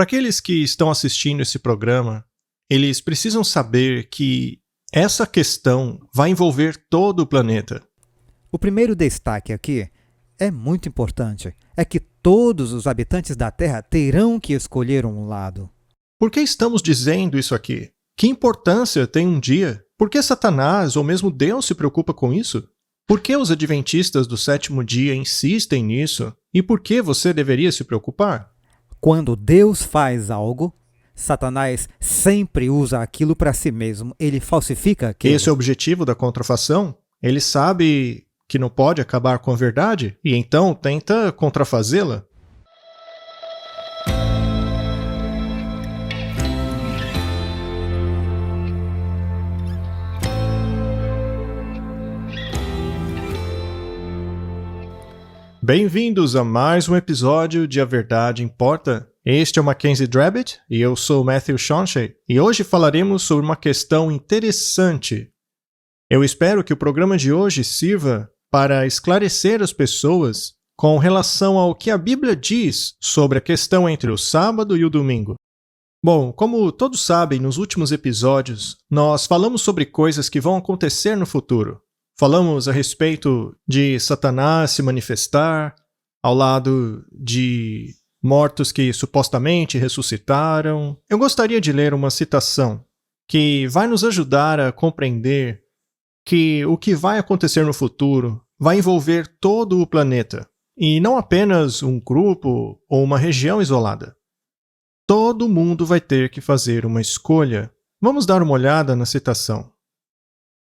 Para aqueles que estão assistindo esse programa, eles precisam saber que essa questão vai envolver todo o planeta. O primeiro destaque aqui é muito importante. É que todos os habitantes da Terra terão que escolher um lado. Por que estamos dizendo isso aqui? Que importância tem um dia? Por que Satanás ou mesmo Deus se preocupa com isso? Por que os adventistas do sétimo dia insistem nisso? E por que você deveria se preocupar? Quando Deus faz algo, Satanás sempre usa aquilo para si mesmo. Ele falsifica aquilo. Esse é o objetivo da contrafação? Ele sabe que não pode acabar com a verdade e então tenta contrafazê-la? Bem-vindos a mais um episódio de A Verdade Importa. Este é o Mackenzie Drabbit e eu sou o Matthew Shonshey e hoje falaremos sobre uma questão interessante. Eu espero que o programa de hoje sirva para esclarecer as pessoas com relação ao que a Bíblia diz sobre a questão entre o sábado e o domingo. Bom, como todos sabem, nos últimos episódios, nós falamos sobre coisas que vão acontecer no futuro. Falamos a respeito de Satanás se manifestar ao lado de mortos que supostamente ressuscitaram. Eu gostaria de ler uma citação que vai nos ajudar a compreender que o que vai acontecer no futuro vai envolver todo o planeta, e não apenas um grupo ou uma região isolada. Todo mundo vai ter que fazer uma escolha. Vamos dar uma olhada na citação.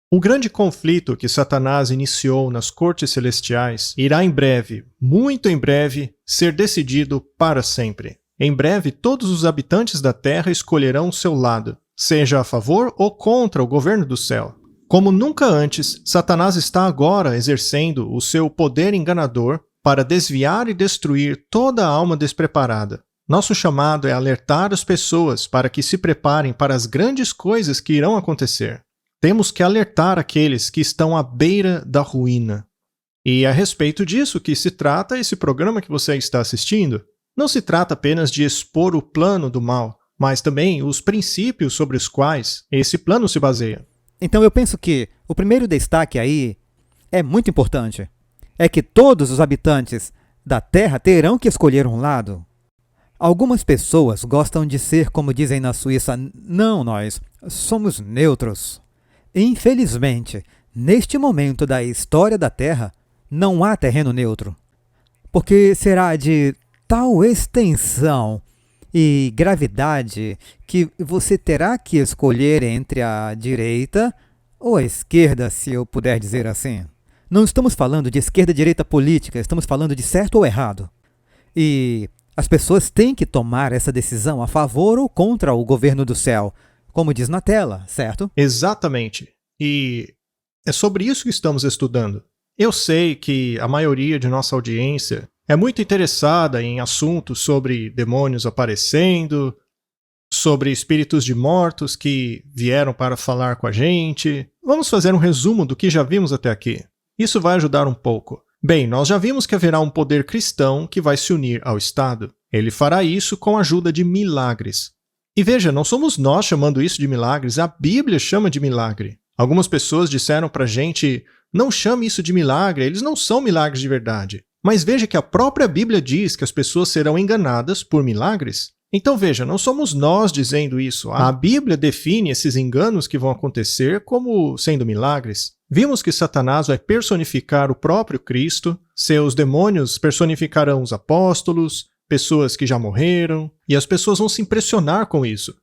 O grande conflito que Satanás iniciou nas cortes celestiais irá em breve, muito em breve, ser decidido para sempre. Em breve, todos os habitantes da Terra escolherão o seu lado, seja a favor ou contra o governo do céu. Como nunca antes, Satanás está agora exercendo o seu poder enganador para desviar e destruir toda a alma despreparada. Nosso chamado é alertar as pessoas para que se preparem para as grandes coisas que irão acontecer. Temos que alertar aqueles que estão à beira da ruína. E é a respeito disso que se trata esse programa que você está assistindo. Não se trata apenas de expor o plano do mal, mas também os princípios sobre os quais esse plano se baseia. Então eu penso que o primeiro destaque aí é muito importante. É que todos os habitantes da Terra terão que escolher um lado. Algumas pessoas gostam de ser, como dizem na Suíça, não, nós somos neutros. Infelizmente, neste momento da história da Terra, não há terreno neutro, porque será de tal extensão e gravidade que você terá que escolher entre a direita ou a esquerda, se eu puder dizer assim. Não estamos falando de esquerda e direita política, estamos falando de certo ou errado. E as pessoas têm que tomar essa decisão a favor ou contra o governo do céu, como diz na tela, certo? Exatamente. E é sobre isso que estamos estudando. Eu sei que a maioria de nossa audiência é muito interessada em assuntos sobre demônios aparecendo, sobre espíritos de mortos que vieram para falar com a gente. Vamos fazer um resumo do que já vimos até aqui. Isso vai ajudar um pouco. Bem, nós já vimos que haverá um poder cristão que vai se unir ao Estado. Ele fará isso com a ajuda de milagres. E veja, não somos nós chamando isso de milagres, a Bíblia chama de milagre. Algumas pessoas disseram pra gente, não chame isso de milagre, eles não são milagres de verdade. Mas veja que a própria Bíblia diz que as pessoas serão enganadas por milagres. Então veja, não somos nós dizendo isso. A Bíblia define esses enganos que vão acontecer como sendo milagres. Vimos que Satanás vai personificar o próprio Cristo, seus demônios personificarão os apóstolos, pessoas que já morreram, e as pessoas vão se impressionar com isso.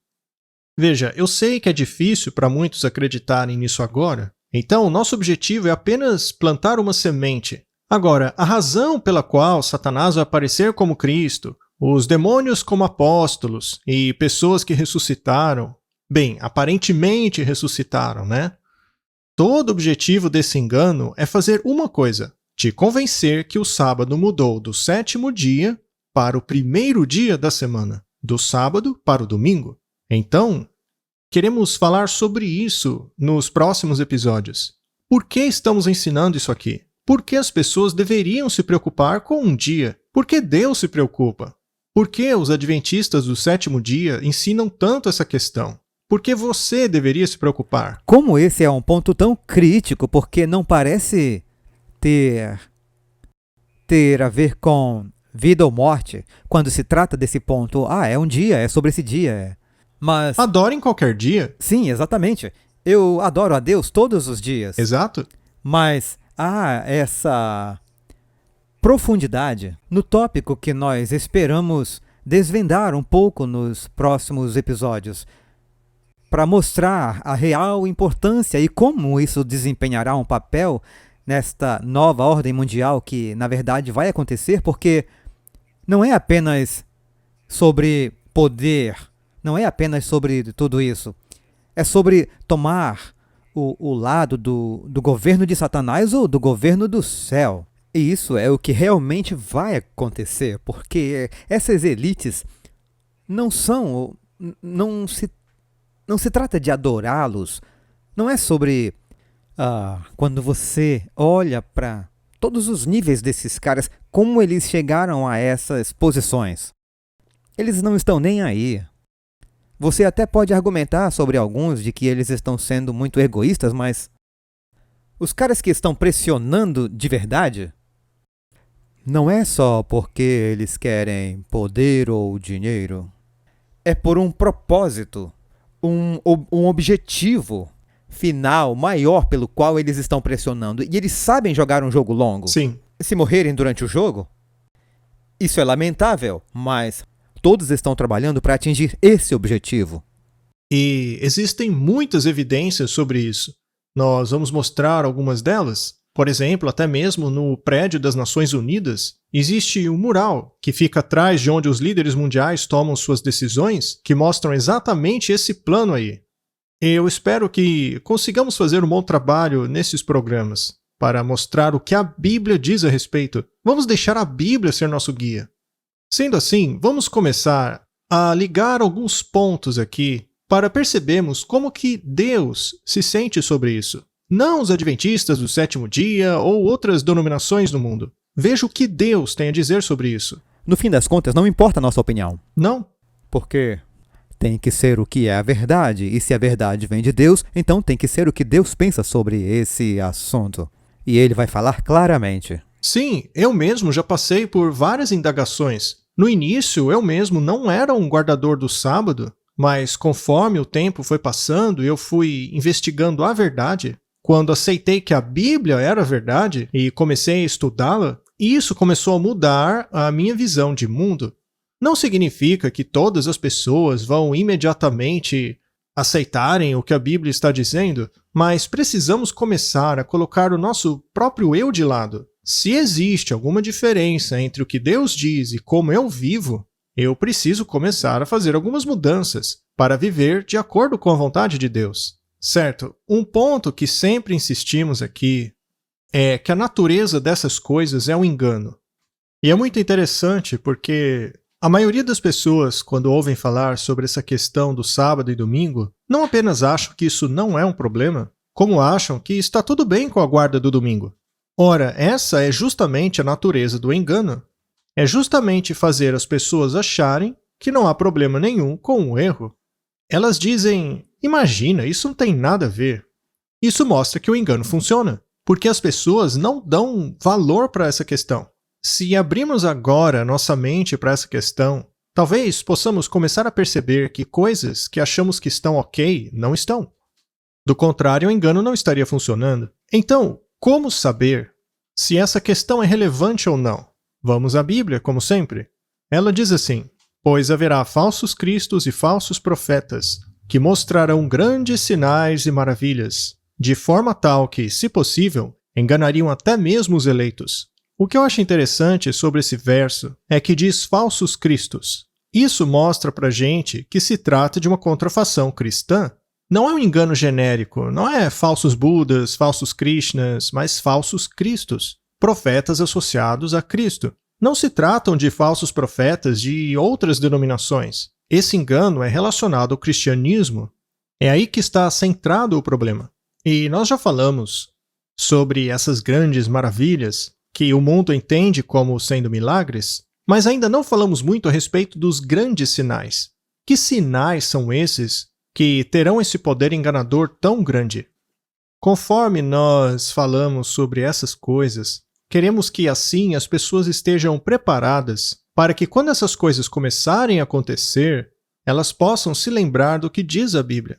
Veja, eu sei que é difícil para muitos acreditarem nisso agora, então nosso objetivo é apenas plantar uma semente. Agora, a razão pela qual Satanás vai aparecer como Cristo, os demônios como apóstolos e pessoas que ressuscitaram, bem, aparentemente ressuscitaram, né? Todo o objetivo desse engano é fazer uma coisa, te convencer que o sábado mudou do sétimo dia para o primeiro dia da semana, do sábado para o domingo. Então, queremos falar sobre isso nos próximos episódios. Por que estamos ensinando isso aqui? Por que as pessoas deveriam se preocupar com um dia? Por que Deus se preocupa? Por que os adventistas do sétimo dia ensinam tanto essa questão? Por que você deveria se preocupar? Como esse é um ponto tão crítico, porque não parece ter a ver com vida ou morte, quando se trata desse ponto, é um dia, é sobre esse dia. Mas, Adorem qualquer dia. sim, exatamente. Eu adoro a Deus todos os dias. Exato. Mas há essa profundidade no tópico que nós esperamos desvendar um pouco nos próximos episódios, para mostrar a real importância e como isso desempenhará um papel nesta nova ordem mundial que, na verdade, vai acontecer, porque não é apenas sobre poder, não é apenas sobre tudo isso. É sobre tomar o lado do governo de Satanás ou do governo do céu. E isso é o que realmente vai acontecer, porque essas elites não se trata de adorá-los. Não é sobre quando você olha para todos os níveis desses caras, como eles chegaram a essas posições. Eles não estão nem aí. Você até pode argumentar sobre alguns de que eles estão sendo muito egoístas, mas os caras que estão pressionando de verdade não é só porque eles querem poder ou dinheiro. É por um propósito, um objetivo final maior pelo qual eles estão pressionando. E eles sabem jogar um jogo longo. Sim. Se morrerem durante o jogo, isso é lamentável, mas todos estão trabalhando para atingir esse objetivo. E existem muitas evidências sobre isso. Nós vamos mostrar algumas delas. Por exemplo, até mesmo no prédio das Nações Unidas, existe um mural que fica atrás de onde os líderes mundiais tomam suas decisões, que mostram exatamente esse plano aí. Eu espero que consigamos fazer um bom trabalho nesses programas, para mostrar o que a Bíblia diz a respeito. Vamos deixar a Bíblia ser nosso guia. Sendo assim, vamos começar a ligar alguns pontos aqui para percebermos como que Deus se sente sobre isso. Não os adventistas do sétimo dia ou outras denominações no mundo. Veja o que Deus tem a dizer sobre isso. No fim das contas, não importa a nossa opinião. Não? Porque tem que ser o que é a verdade. E se a verdade vem de Deus, então tem que ser o que Deus pensa sobre esse assunto. E ele vai falar claramente. Sim, eu mesmo já passei por várias indagações. No início, eu mesmo não era um guardador do sábado, mas conforme o tempo foi passando e eu fui investigando a verdade, quando aceitei que a Bíblia era a verdade e comecei a estudá-la, isso começou a mudar a minha visão de mundo. Não significa que todas as pessoas vão imediatamente aceitarem o que a Bíblia está dizendo, mas precisamos começar a colocar o nosso próprio eu de lado. Se existe alguma diferença entre o que Deus diz e como eu vivo, eu preciso começar a fazer algumas mudanças para viver de acordo com a vontade de Deus. Certo, um ponto que sempre insistimos aqui é que a natureza dessas coisas é um engano. E é muito interessante porque a maioria das pessoas, quando ouvem falar sobre essa questão do sábado e domingo, não apenas acham que isso não é um problema, como acham que está tudo bem com a guarda do domingo. Ora, essa é justamente a natureza do engano. É justamente fazer as pessoas acharem que não há problema nenhum com o erro. Elas dizem, imagina, isso não tem nada a ver. Isso mostra que o engano funciona, porque as pessoas não dão valor para essa questão. Se abrirmos agora nossa mente para essa questão, talvez possamos começar a perceber que coisas que achamos que estão ok, não estão. Do contrário, o engano não estaria funcionando. Então, como saber se essa questão é relevante ou não? Vamos à Bíblia, como sempre. Ela diz assim, pois haverá falsos cristos e falsos profetas, que mostrarão grandes sinais e maravilhas, de forma tal que, se possível, enganariam até mesmo os eleitos. O que eu acho interessante sobre esse verso é que diz falsos cristos. Isso mostra pra gente que se trata de uma contrafação cristã. Não é um engano genérico, não é falsos budas, falsos krishnas, mas falsos cristos, profetas associados a Cristo. Não se tratam de falsos profetas de outras denominações. Esse engano é relacionado ao cristianismo. É aí que está centrado o problema. E nós já falamos sobre essas grandes maravilhas que o mundo entende como sendo milagres. Mas ainda não falamos muito a respeito dos grandes sinais. Que sinais são esses que terão esse poder enganador tão grande? Conforme nós falamos sobre essas coisas, queremos que assim as pessoas estejam preparadas para que quando essas coisas começarem a acontecer, elas possam se lembrar do que diz a Bíblia.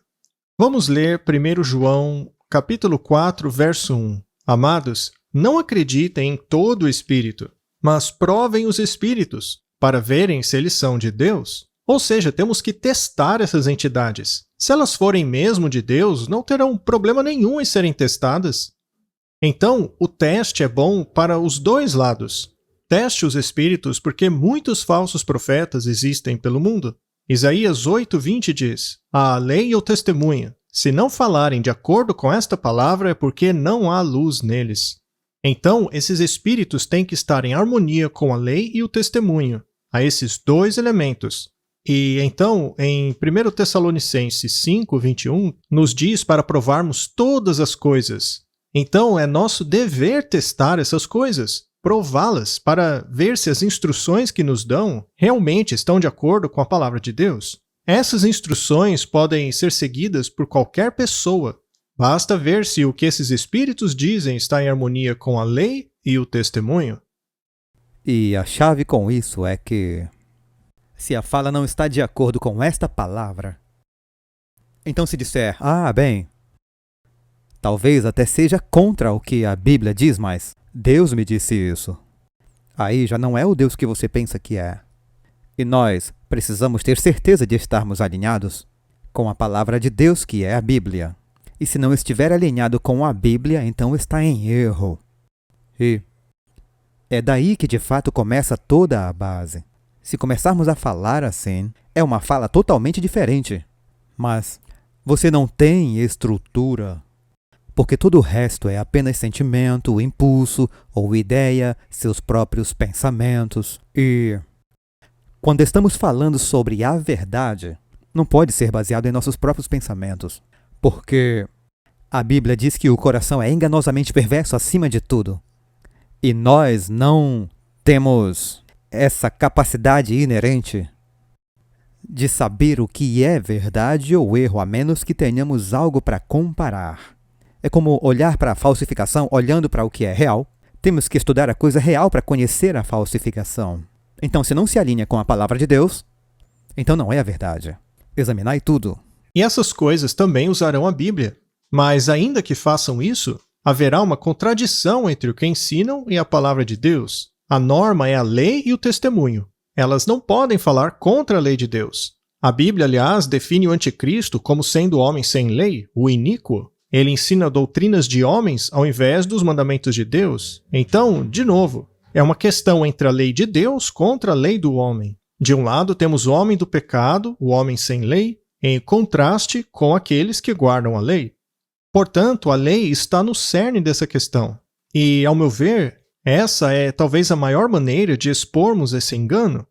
Vamos ler 1 João, capítulo 4, verso 1. Amados, não acreditem em todo o espírito, mas provem os espíritos, para verem se eles são de Deus. Ou seja, temos que testar essas entidades. Se elas forem mesmo de Deus, não terão problema nenhum em serem testadas. Então, o teste é bom para os dois lados. Teste os espíritos porque muitos falsos profetas existem pelo mundo. Isaías 8:20 diz: "A lei e o testemunho. Se não falarem de acordo com esta palavra, é porque não há luz neles." Então, esses espíritos têm que estar em harmonia com a lei e o testemunho, a esses dois elementos. E então, em 1 Tessalonicenses 5:21, nos diz para provarmos todas as coisas. Então, é nosso dever testar essas coisas, prová-las, para ver se as instruções que nos dão realmente estão de acordo com a palavra de Deus. Essas instruções podem ser seguidas por qualquer pessoa. Basta ver se o que esses espíritos dizem está em harmonia com a lei e o testemunho. E a chave com isso é que, se a fala não está de acordo com esta palavra, então se disser, bem, talvez até seja contra o que a Bíblia diz, mas Deus me disse isso. Aí já não é o Deus que você pensa que é. E nós precisamos ter certeza de estarmos alinhados com a palavra de Deus, que é a Bíblia. E se não estiver alinhado com a Bíblia, então está em erro. E é daí que de fato começa toda a base. Se começarmos a falar assim, é uma fala totalmente diferente. Mas você não tem estrutura, porque todo o resto é apenas sentimento, impulso ou ideia, seus próprios pensamentos. E quando estamos falando sobre a verdade, não pode ser baseado em nossos próprios pensamentos, porque a Bíblia diz que o coração é enganosamente perverso acima de tudo. E nós não temos essa capacidade inerente de saber o que é verdade ou erro, a menos que tenhamos algo para comparar. É como olhar para a falsificação olhando para o que é real. Temos que estudar a coisa real para conhecer a falsificação. Então, se não se alinha com a palavra de Deus, então não é a verdade. Examinai tudo. E essas coisas também usarão a Bíblia. Mas ainda que façam isso, haverá uma contradição entre o que ensinam e a palavra de Deus. A norma é a lei e o testemunho. Elas não podem falar contra a lei de Deus. A Bíblia, aliás, define o anticristo como sendo homem sem lei, o iníquo. Ele ensina doutrinas de homens ao invés dos mandamentos de Deus. Então, de novo, é uma questão entre a lei de Deus contra a lei do homem. De um lado, temos o homem do pecado, o homem sem lei, em contraste com aqueles que guardam a lei. Portanto, a lei está no cerne dessa questão. E, ao meu ver, essa é talvez a maior maneira de expormos esse engano.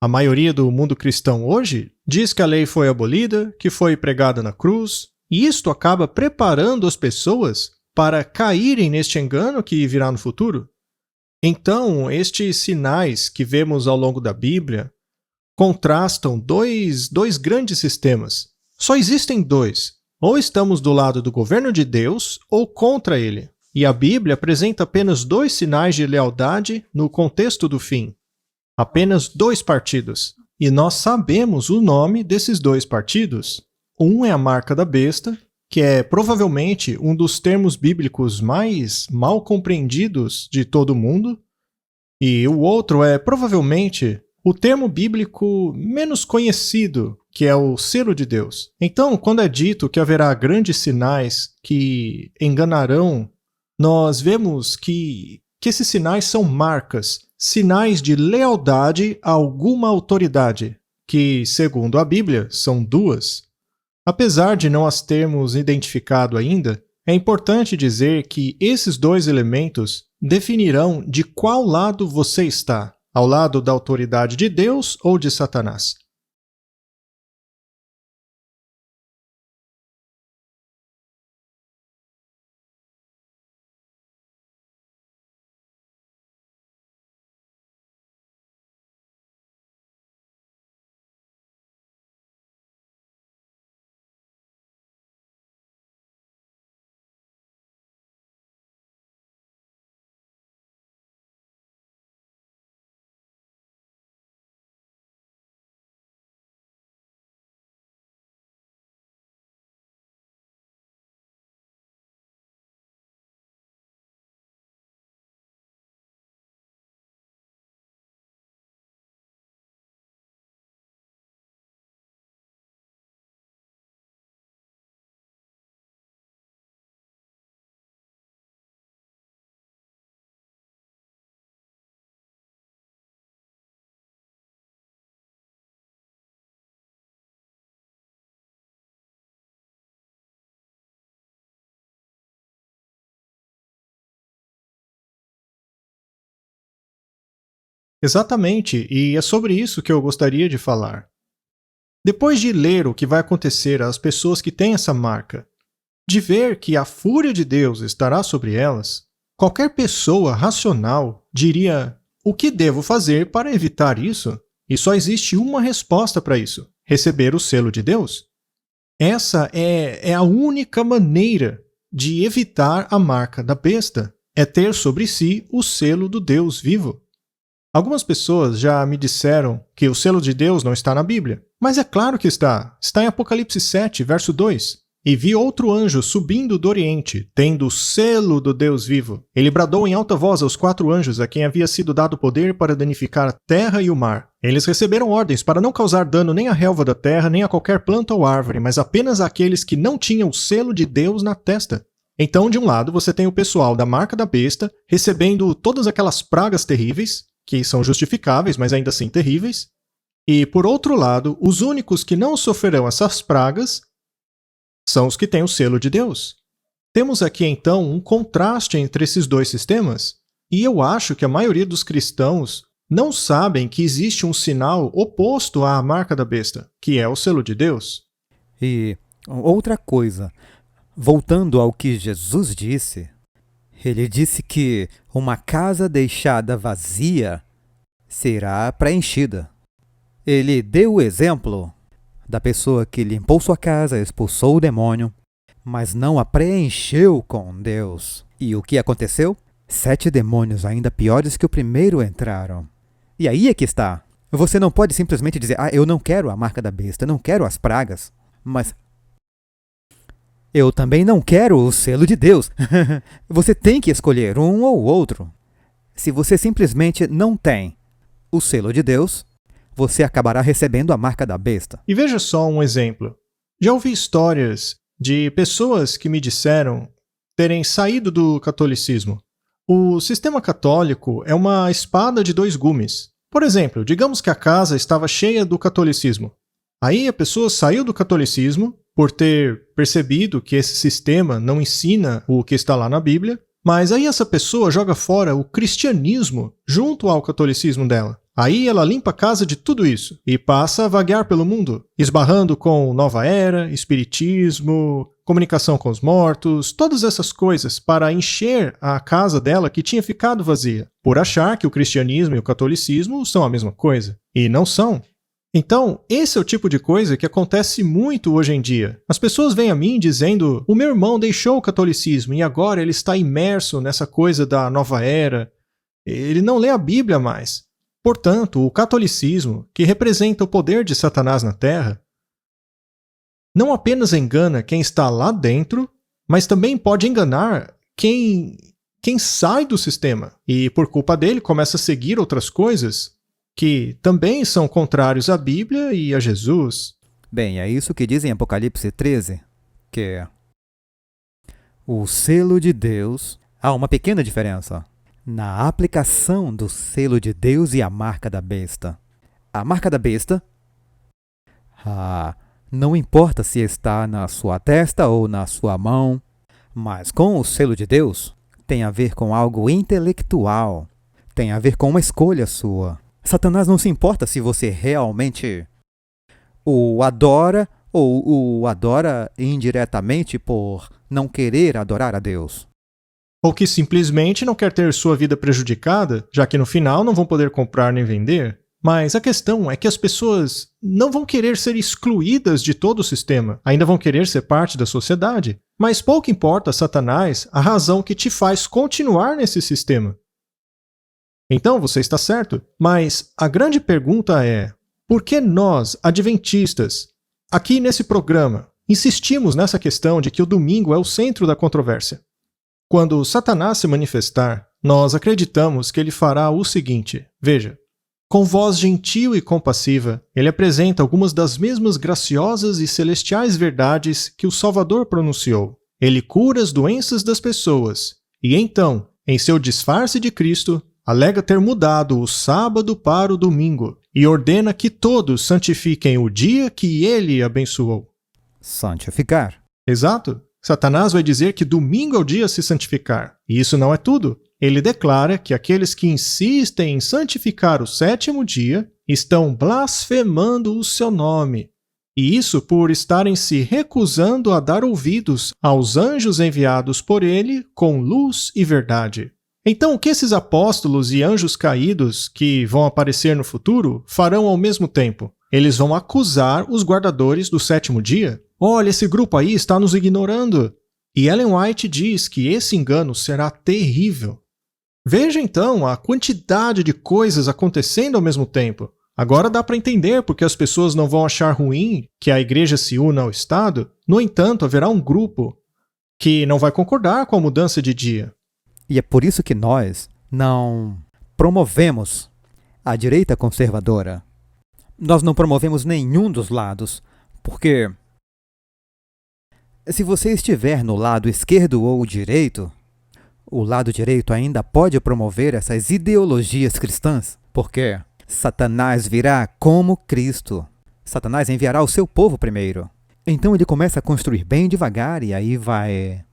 A maioria do mundo cristão hoje diz que a lei foi abolida, que foi pregada na cruz, e isto acaba preparando as pessoas para caírem neste engano que virá no futuro. Então, estes sinais que vemos ao longo da Bíblia contrastam dois grandes sistemas. Só existem dois. Ou estamos do lado do governo de Deus ou contra ele. E a Bíblia apresenta apenas dois sinais de lealdade no contexto do fim. Apenas dois partidos. E nós sabemos o nome desses dois partidos. Um é a marca da besta, que é provavelmente um dos termos bíblicos mais mal compreendidos de todo o mundo. E o outro é provavelmente o termo bíblico menos conhecido, que é o selo de Deus. Então, quando é dito que haverá grandes sinais que enganarão, nós vemos que esses sinais são marcas, sinais de lealdade a alguma autoridade, que, segundo a Bíblia, são duas. Apesar de não as termos identificado ainda, é importante dizer que esses dois elementos definirão de qual lado você está, ao lado da autoridade de Deus ou de Satanás. Exatamente, e é sobre isso que eu gostaria de falar. Depois de ler o que vai acontecer às pessoas que têm essa marca, de ver que a fúria de Deus estará sobre elas, qualquer pessoa racional diria: o que devo fazer para evitar isso? E só existe uma resposta para isso: receber o selo de Deus. Essa é a única maneira de evitar a marca da besta, é ter sobre si o selo do Deus vivo. Algumas pessoas já me disseram que o selo de Deus não está na Bíblia, mas é claro que está. Está em Apocalipse 7, verso 2. E vi outro anjo subindo do Oriente, tendo o selo do Deus vivo. Ele bradou em alta voz aos 4 anjos a quem havia sido dado poder para danificar a terra e o mar. Eles receberam ordens para não causar dano nem à relva da terra, nem a qualquer planta ou árvore, mas apenas àqueles que não tinham o selo de Deus na testa. Então, de um lado, você tem o pessoal da marca da besta, recebendo todas aquelas pragas terríveis, que são justificáveis, mas ainda assim terríveis. E, por outro lado, os únicos que não sofrerão essas pragas são os que têm o selo de Deus. Temos aqui, então, um contraste entre esses dois sistemas, e eu acho que a maioria dos cristãos não sabem que existe um sinal oposto à marca da besta, que é o selo de Deus. E outra coisa, voltando ao que Jesus disse, ele disse que uma casa deixada vazia será preenchida. Ele deu o exemplo da pessoa que limpou sua casa, expulsou o demônio, mas não a preencheu com Deus. E o que aconteceu? 7 demônios ainda piores que o primeiro entraram. E aí é que está. Você não pode simplesmente dizer: eu não quero a marca da besta, não quero as pragas, mas eu também não quero o selo de Deus. Você tem que escolher um ou outro. Se você simplesmente não tem o selo de Deus, você acabará recebendo a marca da besta. E veja só um exemplo. Já ouvi histórias de pessoas que me disseram terem saído do catolicismo. O sistema católico é uma espada de 2 gumes. Por exemplo, digamos que a casa estava cheia do catolicismo. Aí a pessoa saiu do catolicismo por ter percebido que esse sistema não ensina o que está lá na Bíblia, mas aí essa pessoa joga fora o cristianismo junto ao catolicismo dela. Aí ela limpa a casa de tudo isso e passa a vaguear pelo mundo, esbarrando com nova era, espiritismo, comunicação com os mortos, todas essas coisas para encher a casa dela que tinha ficado vazia, por achar que o cristianismo e o catolicismo são a mesma coisa. E não são. Então, esse é o tipo de coisa que acontece muito hoje em dia. As pessoas vêm a mim dizendo: o meu irmão deixou o catolicismo e agora ele está imerso nessa coisa da nova era. Ele não lê a Bíblia mais. Portanto, o catolicismo, que representa o poder de Satanás na Terra, não apenas engana quem está lá dentro, mas também pode enganar quem sai do sistema e, por culpa dele, começa a seguir outras coisas que também são contrários à Bíblia e a Jesus. Bem, é isso que diz em Apocalipse 13, que o selo de Deus, há uma pequena diferença na aplicação do selo de Deus e a marca da besta. A marca da besta, não importa se está na sua testa ou na sua mão, mas com o selo de Deus tem a ver com algo intelectual, tem a ver com uma escolha sua. Satanás não se importa se você realmente o adora ou o adora indiretamente por não querer adorar a Deus. Ou que simplesmente não quer ter sua vida prejudicada, já que no final não vão poder comprar nem vender. Mas a questão é que as pessoas não vão querer ser excluídas de todo o sistema, ainda vão querer ser parte da sociedade. Mas pouco importa a Satanás a razão que te faz continuar nesse sistema. Então você está certo, mas a grande pergunta é: por que nós, adventistas, aqui nesse programa, insistimos nessa questão de que o domingo é o centro da controvérsia? Quando Satanás se manifestar, nós acreditamos que ele fará o seguinte: veja, com voz gentil e compassiva, ele apresenta algumas das mesmas graciosas e celestiais verdades que o Salvador pronunciou. Ele cura as doenças das pessoas e então, em seu disfarce de Cristo, alega ter mudado o sábado para o domingo e ordena que todos santifiquem o dia que ele abençoou. Santificar. Exato. Satanás vai dizer que domingo é o dia a se santificar. E isso não é tudo. ele declara que aqueles que insistem em santificar o sétimo dia estão blasfemando o seu nome. E isso por estarem se recusando a dar ouvidos aos anjos enviados por ele com luz e verdade. Então, o que esses apóstolos e anjos caídos que vão aparecer no futuro farão ao mesmo tempo? Eles vão acusar os guardadores do sétimo dia. Olha, esse grupo aí está nos ignorando. E Ellen White diz que esse engano será terrível. Veja então a quantidade de coisas acontecendo ao mesmo tempo. Agora dá para entender porque as pessoas não vão achar ruim que a igreja se una ao Estado. No entanto, haverá um grupo que não vai concordar com a mudança de dia. E é por isso que nós não promovemos a direita conservadora. Nós não promovemos nenhum dos lados, porque se você estiver no lado esquerdo ou direito, o lado direito ainda pode promover essas ideologias cristãs, porque Satanás virá como Cristo. Satanás enviará o seu povo primeiro. Então ele começa a construir bem devagar e aí vai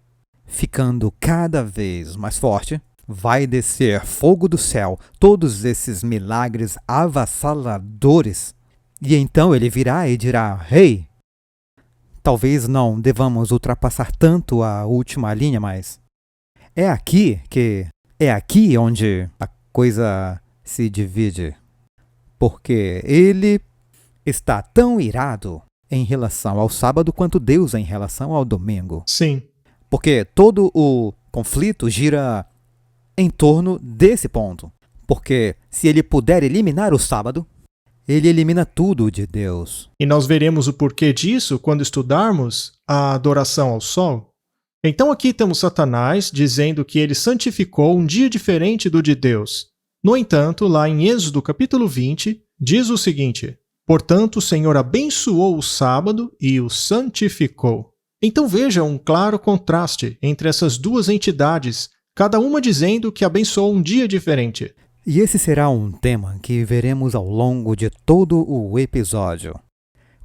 ficando cada vez mais forte. Vai descer fogo do céu, todos esses milagres avassaladores. E então ele virá e dirá: Ei, talvez não devamos ultrapassar tanto a última linha, mas é aqui onde a coisa se divide. Porque ele está tão irado em relação ao sábado quanto Deus em relação ao domingo. Sim. Porque todo o conflito gira em torno desse ponto. Porque se ele puder eliminar o sábado, ele elimina tudo de Deus. E nós veremos o porquê disso quando estudarmos a adoração ao sol. Então aqui temos Satanás dizendo que ele santificou um dia diferente do de Deus. No entanto, lá em Êxodo capítulo 20, diz o seguinte: Portanto, o Senhor abençoou o sábado e o santificou. Então veja um claro contraste entre essas duas entidades, cada uma dizendo que abençoou um dia diferente. E esse será um tema que veremos ao longo de todo o episódio.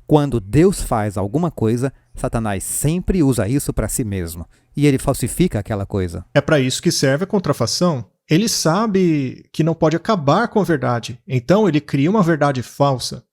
Quando Deus faz alguma coisa, Satanás sempre usa isso para si mesmo, e ele falsifica aquela coisa. É para isso que serve a contrafação. Ele sabe que não pode acabar com a verdade, então ele cria uma verdade falsa.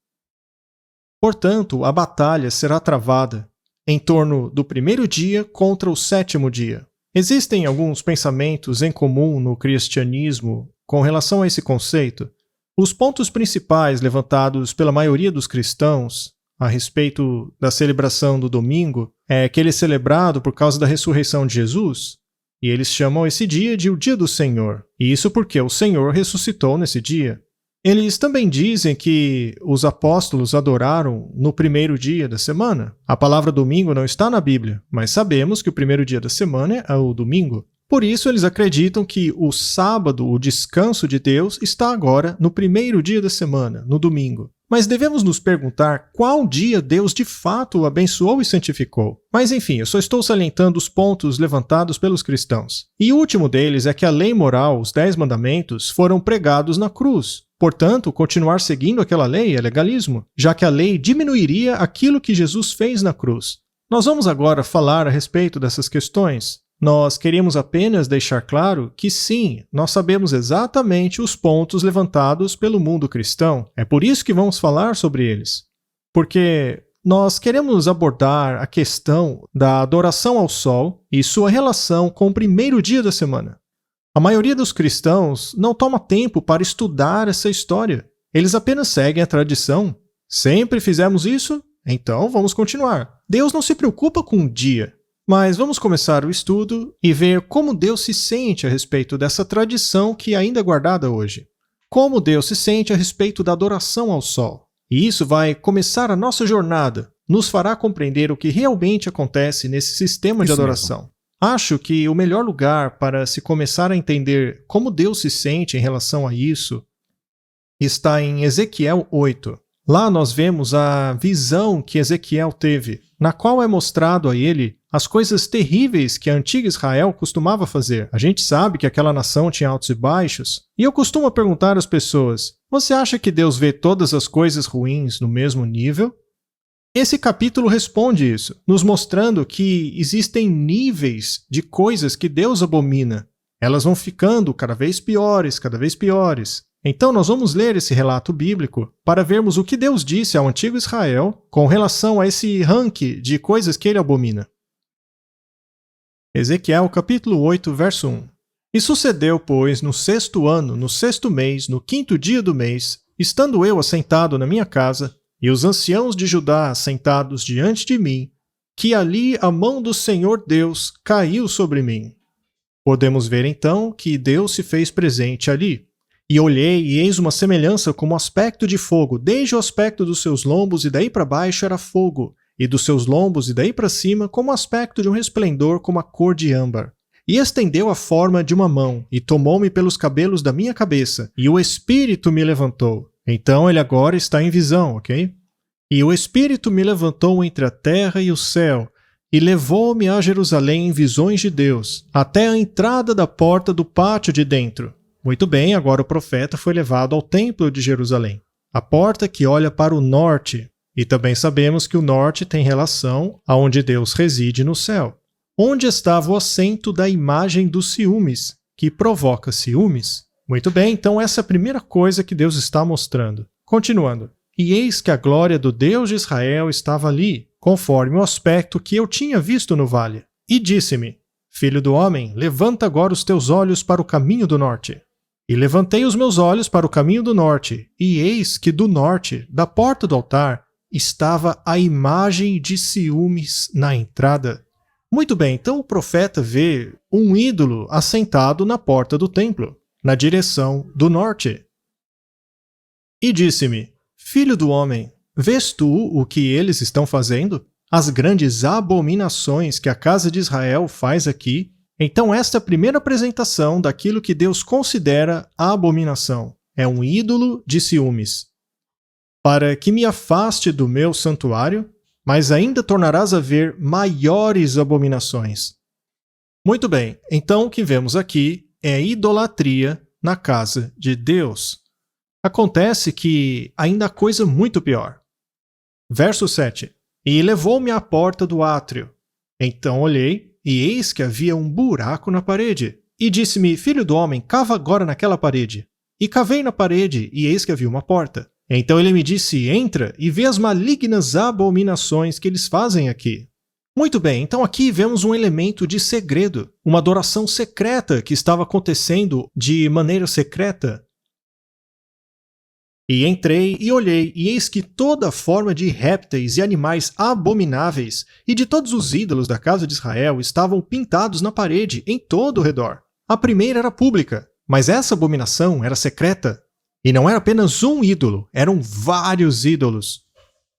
Portanto, a batalha será travada em torno do primeiro dia contra o sétimo dia. Existem alguns pensamentos em comum no cristianismo com relação a esse conceito. Os pontos principais levantados pela maioria dos cristãos a respeito da celebração do domingo é que ele é celebrado por causa da ressurreição de Jesus, e eles chamam esse dia de o dia do Senhor, e isso porque o Senhor ressuscitou nesse dia. Eles também dizem que os apóstolos adoraram no primeiro dia da semana. A palavra domingo não está na Bíblia, mas sabemos que o primeiro dia da semana é o domingo. Por isso, eles acreditam que o sábado, o descanso de Deus, está agora no primeiro dia da semana, no domingo. Mas devemos nos perguntar qual dia Deus de fato o abençoou e santificou. Mas enfim, eu só estou salientando os pontos levantados pelos cristãos. E o último deles é que a lei moral, os 10 mandamentos, foram pregados na cruz. Portanto, continuar seguindo aquela lei é legalismo, já que a lei diminuiria aquilo que Jesus fez na cruz. Nós vamos agora falar a respeito dessas questões. Nós queremos apenas deixar claro que sim, nós sabemos exatamente os pontos levantados pelo mundo cristão. É por isso que vamos falar sobre eles. Porque nós queremos abordar a questão da adoração ao sol e sua relação com o primeiro dia da semana. A maioria dos cristãos não toma tempo para estudar essa história. Eles apenas seguem a tradição. Sempre fizemos isso, então vamos continuar. Deus não se preocupa com o dia. Mas vamos começar o estudo e ver como Deus se sente a respeito dessa tradição que ainda é guardada hoje. Como Deus se sente a respeito da adoração ao sol. E isso vai começar a nossa jornada, nos fará compreender o que realmente acontece nesse sistema de adoração. Mesmo. Acho que o melhor lugar para se começar a entender como Deus se sente em relação a isso está em Ezequiel 8. Lá nós vemos a visão que Ezequiel teve, na qual é mostrado a ele as coisas terríveis que a antiga Israel costumava fazer. A gente sabe que aquela nação tinha altos e baixos, e eu costumo perguntar às pessoas: você acha que Deus vê todas as coisas ruins no mesmo nível? Esse capítulo responde isso, nos mostrando que existem níveis de coisas que Deus abomina. Elas vão ficando cada vez piores, cada vez piores. Então nós vamos ler esse relato bíblico para vermos o que Deus disse ao antigo Israel com relação a esse ranking de coisas que ele abomina. Ezequiel capítulo 8, verso 1. E sucedeu, pois, no 6º ano, no 6º mês, no 5º dia do mês, estando eu assentado na minha casa, e os anciãos de Judá assentados diante de mim, que ali a mão do Senhor Deus caiu sobre mim. Podemos ver então que Deus se fez presente ali. E olhei, e eis uma semelhança como aspecto de fogo, desde o aspecto dos seus lombos, e daí para baixo era fogo, e dos seus lombos, e daí para cima, como aspecto de um resplendor como a cor de âmbar. E estendeu a forma de uma mão, e tomou-me pelos cabelos da minha cabeça, e o Espírito me levantou. Então ele agora está em visão, ok? E o Espírito me levantou entre a terra e o céu, e levou-me a Jerusalém em visões de Deus, até a entrada da porta do pátio de dentro. Muito bem, agora o profeta foi levado ao templo de Jerusalém, a porta que olha para o norte, e também sabemos que o norte tem relação aonde Deus reside no céu, onde estava o assento da imagem dos ciúmes, que provoca ciúmes. Muito bem, então essa é a primeira coisa que Deus está mostrando. Continuando. E eis que a glória do Deus de Israel estava ali, conforme o aspecto que eu tinha visto no vale. E disse-me, Filho do homem, levanta agora os teus olhos para o caminho do norte. E levantei os meus olhos para o caminho do norte, e eis que do norte, da porta do altar, estava a imagem de ciúmes na entrada. Muito bem, então o profeta vê um ídolo assentado na porta do templo, na direção do norte. E disse-me, Filho do homem, vês tu o que eles estão fazendo? As grandes abominações que a casa de Israel faz aqui? Então esta é a primeira apresentação daquilo que Deus considera a abominação. É um ídolo de ciúmes. Para que me afaste do meu santuário, mas ainda tornarás a ver maiores abominações. Muito bem, então o que vemos aqui é idolatria na casa de Deus. Acontece que ainda há coisa muito pior. Verso 7. E levou-me à porta do átrio. Então olhei, e eis que havia um buraco na parede. E disse-me, Filho do homem, cava agora naquela parede. E cavei na parede, e eis que havia uma porta. Então ele me disse, entra e vê as malignas abominações que eles fazem aqui. Muito bem, então aqui vemos um elemento de segredo, uma adoração secreta que estava acontecendo de maneira secreta. E entrei e olhei, e eis que toda forma de répteis e animais abomináveis e de todos os ídolos da casa de Israel estavam pintados na parede em todo o redor. A primeira era pública, mas essa abominação era secreta. E não era apenas um ídolo, eram vários ídolos.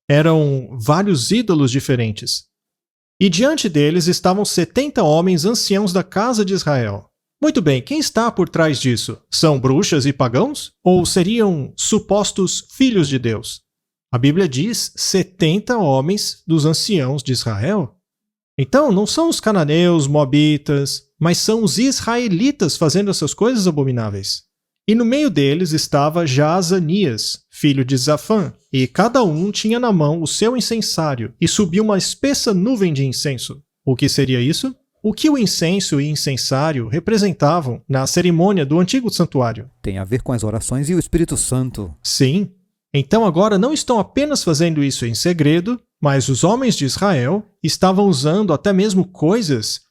Eram vários ídolos diferentes. E diante deles estavam 70 homens anciãos da casa de Israel. Muito bem, quem está por trás disso? São bruxas e pagãos? Ou seriam supostos filhos de Deus? A Bíblia diz 70 homens dos anciãos de Israel. Então, não são os cananeus, moabitas, mas são os israelitas fazendo essas coisas abomináveis. E no meio deles estava Jaazanias, filho de Zafã, e cada um tinha na mão o seu incensário, e subia uma espessa nuvem de incenso. O que seria isso? O que o incenso e incensário representavam na cerimônia do antigo santuário? Tem a ver com as orações e o Espírito Santo. Sim. Então agora não estão apenas fazendo isso em segredo, mas os homens de Israel estavam usando até mesmo coisas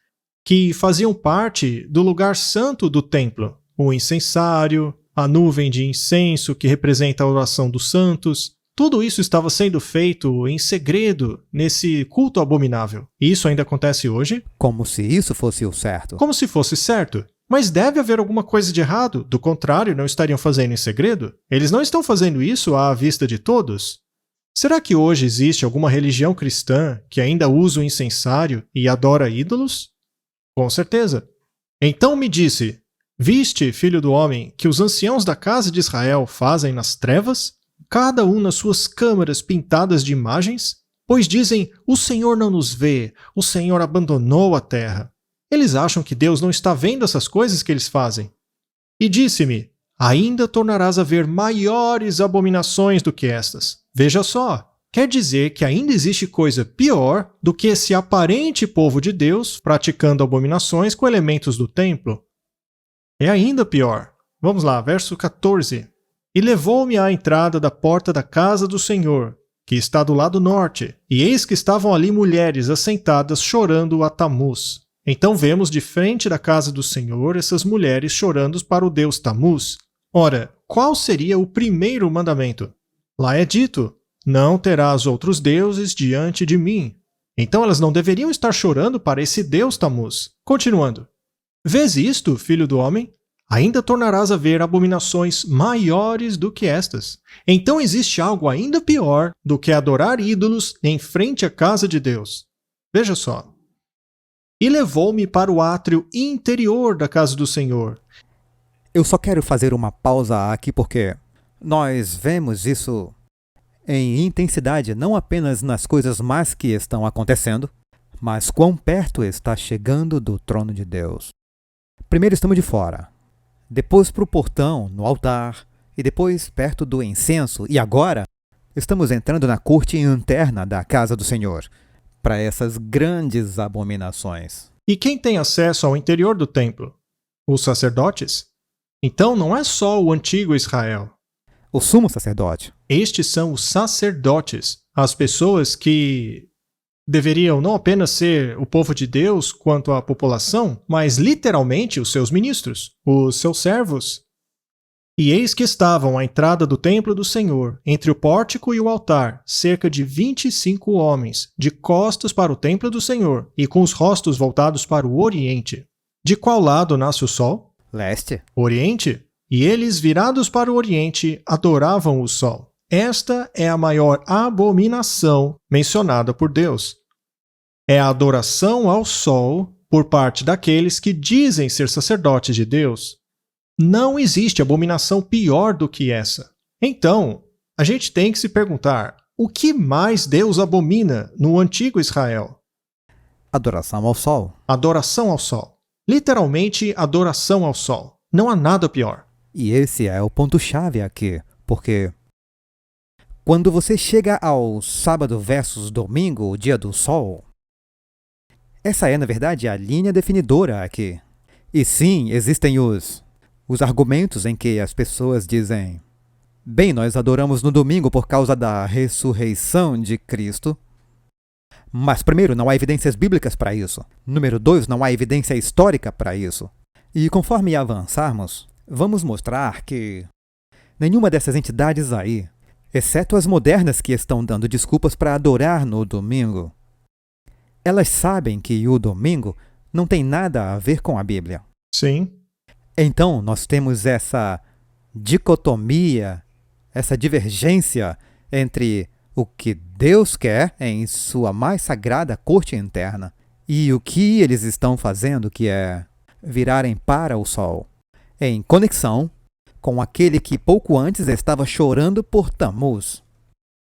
que faziam parte do lugar santo do templo. O incensário, a nuvem de incenso que representa a oração dos santos. Tudo isso estava sendo feito em segredo nesse culto abominável. E isso ainda acontece hoje? Como se isso fosse o certo. Como se fosse certo. Mas deve haver alguma coisa de errado. Do contrário, não estariam fazendo em segredo? Eles não estão fazendo isso à vista de todos? Será que hoje existe alguma religião cristã que ainda usa o incensário e adora ídolos? Com certeza. Então me disse, viste, filho do homem, que os anciãos da casa de Israel fazem nas trevas? Cada um nas suas câmaras pintadas de imagens? Pois dizem, o Senhor não nos vê, o Senhor abandonou a terra. Eles acham que Deus não está vendo essas coisas que eles fazem. E disse-me, ainda tornarás a ver maiores abominações do que estas. Veja só, quer dizer que ainda existe coisa pior do que esse aparente povo de Deus praticando abominações com elementos do templo. É ainda pior. Vamos lá, verso 14. E levou-me à entrada da porta da casa do Senhor, que está do lado norte, e eis que estavam ali mulheres assentadas chorando a Tamuz. Então vemos de frente da casa do Senhor essas mulheres chorando para o deus Tamuz. Ora, qual seria o primeiro mandamento? Lá é dito: não terás outros deuses diante de mim. Então elas não deveriam estar chorando para esse deus Tamuz. Continuando. Vês isto, filho do homem? Ainda tornarás a ver abominações maiores do que estas. Então existe algo ainda pior do que adorar ídolos em frente à casa de Deus. Veja só. E levou-me para o átrio interior da casa do Senhor. Eu só quero fazer uma pausa aqui porque nós vemos isso em intensidade não apenas nas coisas más que estão acontecendo, mas quão perto está chegando do trono de Deus. Primeiro estamos de fora, depois para o portão, no altar, e depois perto do incenso, e agora estamos entrando na corte interna da casa do Senhor, para essas grandes abominações. E quem tem acesso ao interior do templo? Os sacerdotes? Então não é só o antigo Israel. O sumo sacerdote. Estes são os sacerdotes, as pessoas que deveriam não apenas ser o povo de Deus quanto à população, mas literalmente os seus ministros, os seus servos. E eis que estavam à entrada do templo do Senhor, entre o pórtico e o altar, cerca de 25 homens, de costas para o templo do Senhor, e com os rostos voltados para o oriente. De qual lado nasce o sol? Leste. Oriente. E eles, virados para o oriente, adoravam o sol. Esta é a maior abominação mencionada por Deus. É a adoração ao sol por parte daqueles que dizem ser sacerdotes de Deus. Não existe abominação pior do que essa. Então, a gente tem que se perguntar, o que mais Deus abomina no antigo Israel? Adoração ao sol. Adoração ao sol. Literalmente, adoração ao sol. Não há nada pior. E esse é o ponto-chave aqui, porque quando você chega ao sábado versus domingo, o dia do sol, essa é, na verdade, a linha definidora aqui. E sim, existem os argumentos em que as pessoas dizem: bem, nós adoramos no domingo por causa da ressurreição de Cristo. Mas, primeiro, não há evidências bíblicas para isso. Número 2, não há evidência histórica para isso. E conforme avançarmos, vamos mostrar que nenhuma dessas entidades aí, exceto as modernas que estão dando desculpas para adorar no domingo, elas sabem que o domingo não tem nada a ver com a Bíblia. Sim. Então, nós temos essa dicotomia, essa divergência entre o que Deus quer em sua mais sagrada corte interna e o que eles estão fazendo, que é virarem para o sol, em conexão com aquele que pouco antes estava chorando por Tamuz.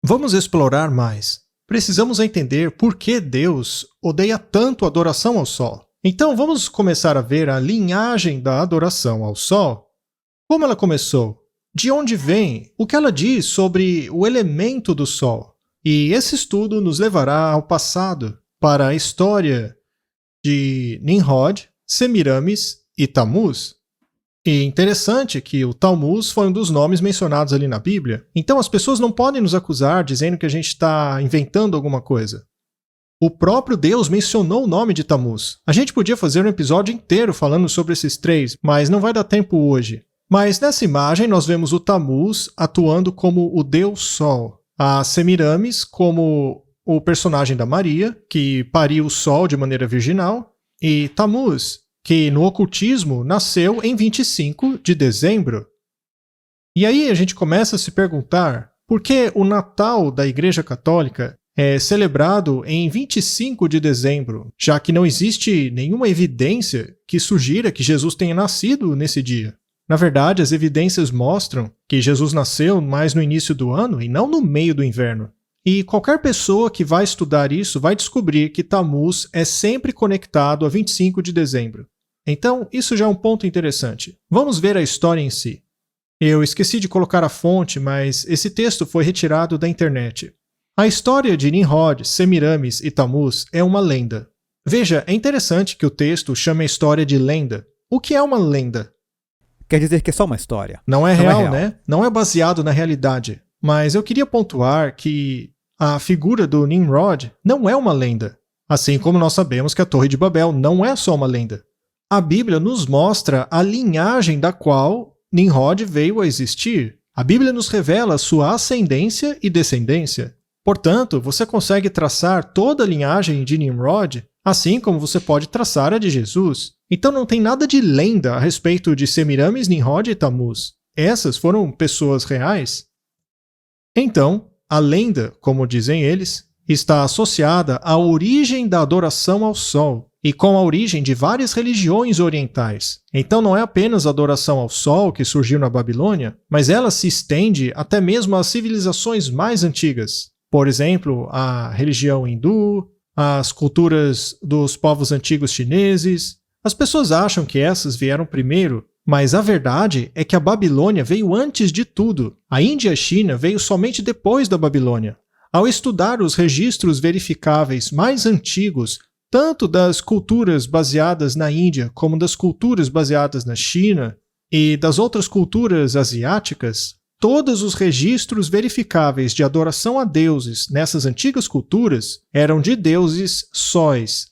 Vamos explorar mais. Precisamos entender por que Deus odeia tanto a adoração ao sol. Então vamos começar a ver a linhagem da adoração ao sol. Como ela começou? De onde vem? O que ela diz sobre o elemento do sol? E esse estudo nos levará ao passado, para a história de Nimrod, Semiramis e Tamuz. E interessante que o Talmuz foi um dos nomes mencionados ali na Bíblia. Então as pessoas não podem nos acusar dizendo que a gente está inventando alguma coisa. O próprio Deus mencionou o nome de Tamuz. A gente podia fazer um episódio inteiro falando sobre esses três, mas não vai dar tempo hoje. Mas nessa imagem nós vemos o Tamuz atuando como o Deus Sol, a Semiramis como o personagem da Maria, que pariu o Sol de maneira virginal, e Tamuz, que no ocultismo nasceu em 25 de dezembro. E aí a gente começa a se perguntar por que o Natal da Igreja Católica é celebrado em 25 de dezembro, já que não existe nenhuma evidência que sugira que Jesus tenha nascido nesse dia. Na verdade, as evidências mostram que Jesus nasceu mais no início do ano e não no meio do inverno. E qualquer pessoa que vai estudar isso vai descobrir que Tamuz é sempre conectado a 25 de dezembro. Então, isso já é um ponto interessante. Vamos ver a história em si. Eu esqueci de colocar a fonte, mas esse texto foi retirado da internet. A história de Nimrod, Semiramis e Tamuz é uma lenda. Veja, é interessante que o texto chame a história de lenda. O que é uma lenda? Quer dizer que é só uma história. Não é Não é real, real. né? Não é baseado na realidade. Mas eu queria pontuar que a figura do Nimrod não é uma lenda. Assim como nós sabemos que a Torre de Babel não é só uma lenda. A Bíblia nos mostra a linhagem da qual Nimrod veio a existir. A Bíblia nos revela sua ascendência e descendência. Portanto, você consegue traçar toda a linhagem de Nimrod, assim como você pode traçar a de Jesus. Então não tem nada de lenda a respeito de Semiramis, Nimrod e Tamuz. Essas foram pessoas reais. Então, a lenda, como dizem eles, está associada à origem da adoração ao Sol e com a origem de várias religiões orientais. Então não é apenas a adoração ao Sol que surgiu na Babilônia, mas ela se estende até mesmo às civilizações mais antigas. Por exemplo, a religião hindu, as culturas dos povos antigos chineses. As pessoas acham que essas vieram primeiro, mas a verdade é que a Babilônia veio antes de tudo. A Índia e a China veio somente depois da Babilônia. Ao estudar os registros verificáveis mais antigos, tanto das culturas baseadas na Índia como das culturas baseadas na China e das outras culturas asiáticas, todos os registros verificáveis de adoração a deuses nessas antigas culturas eram de deuses sóis.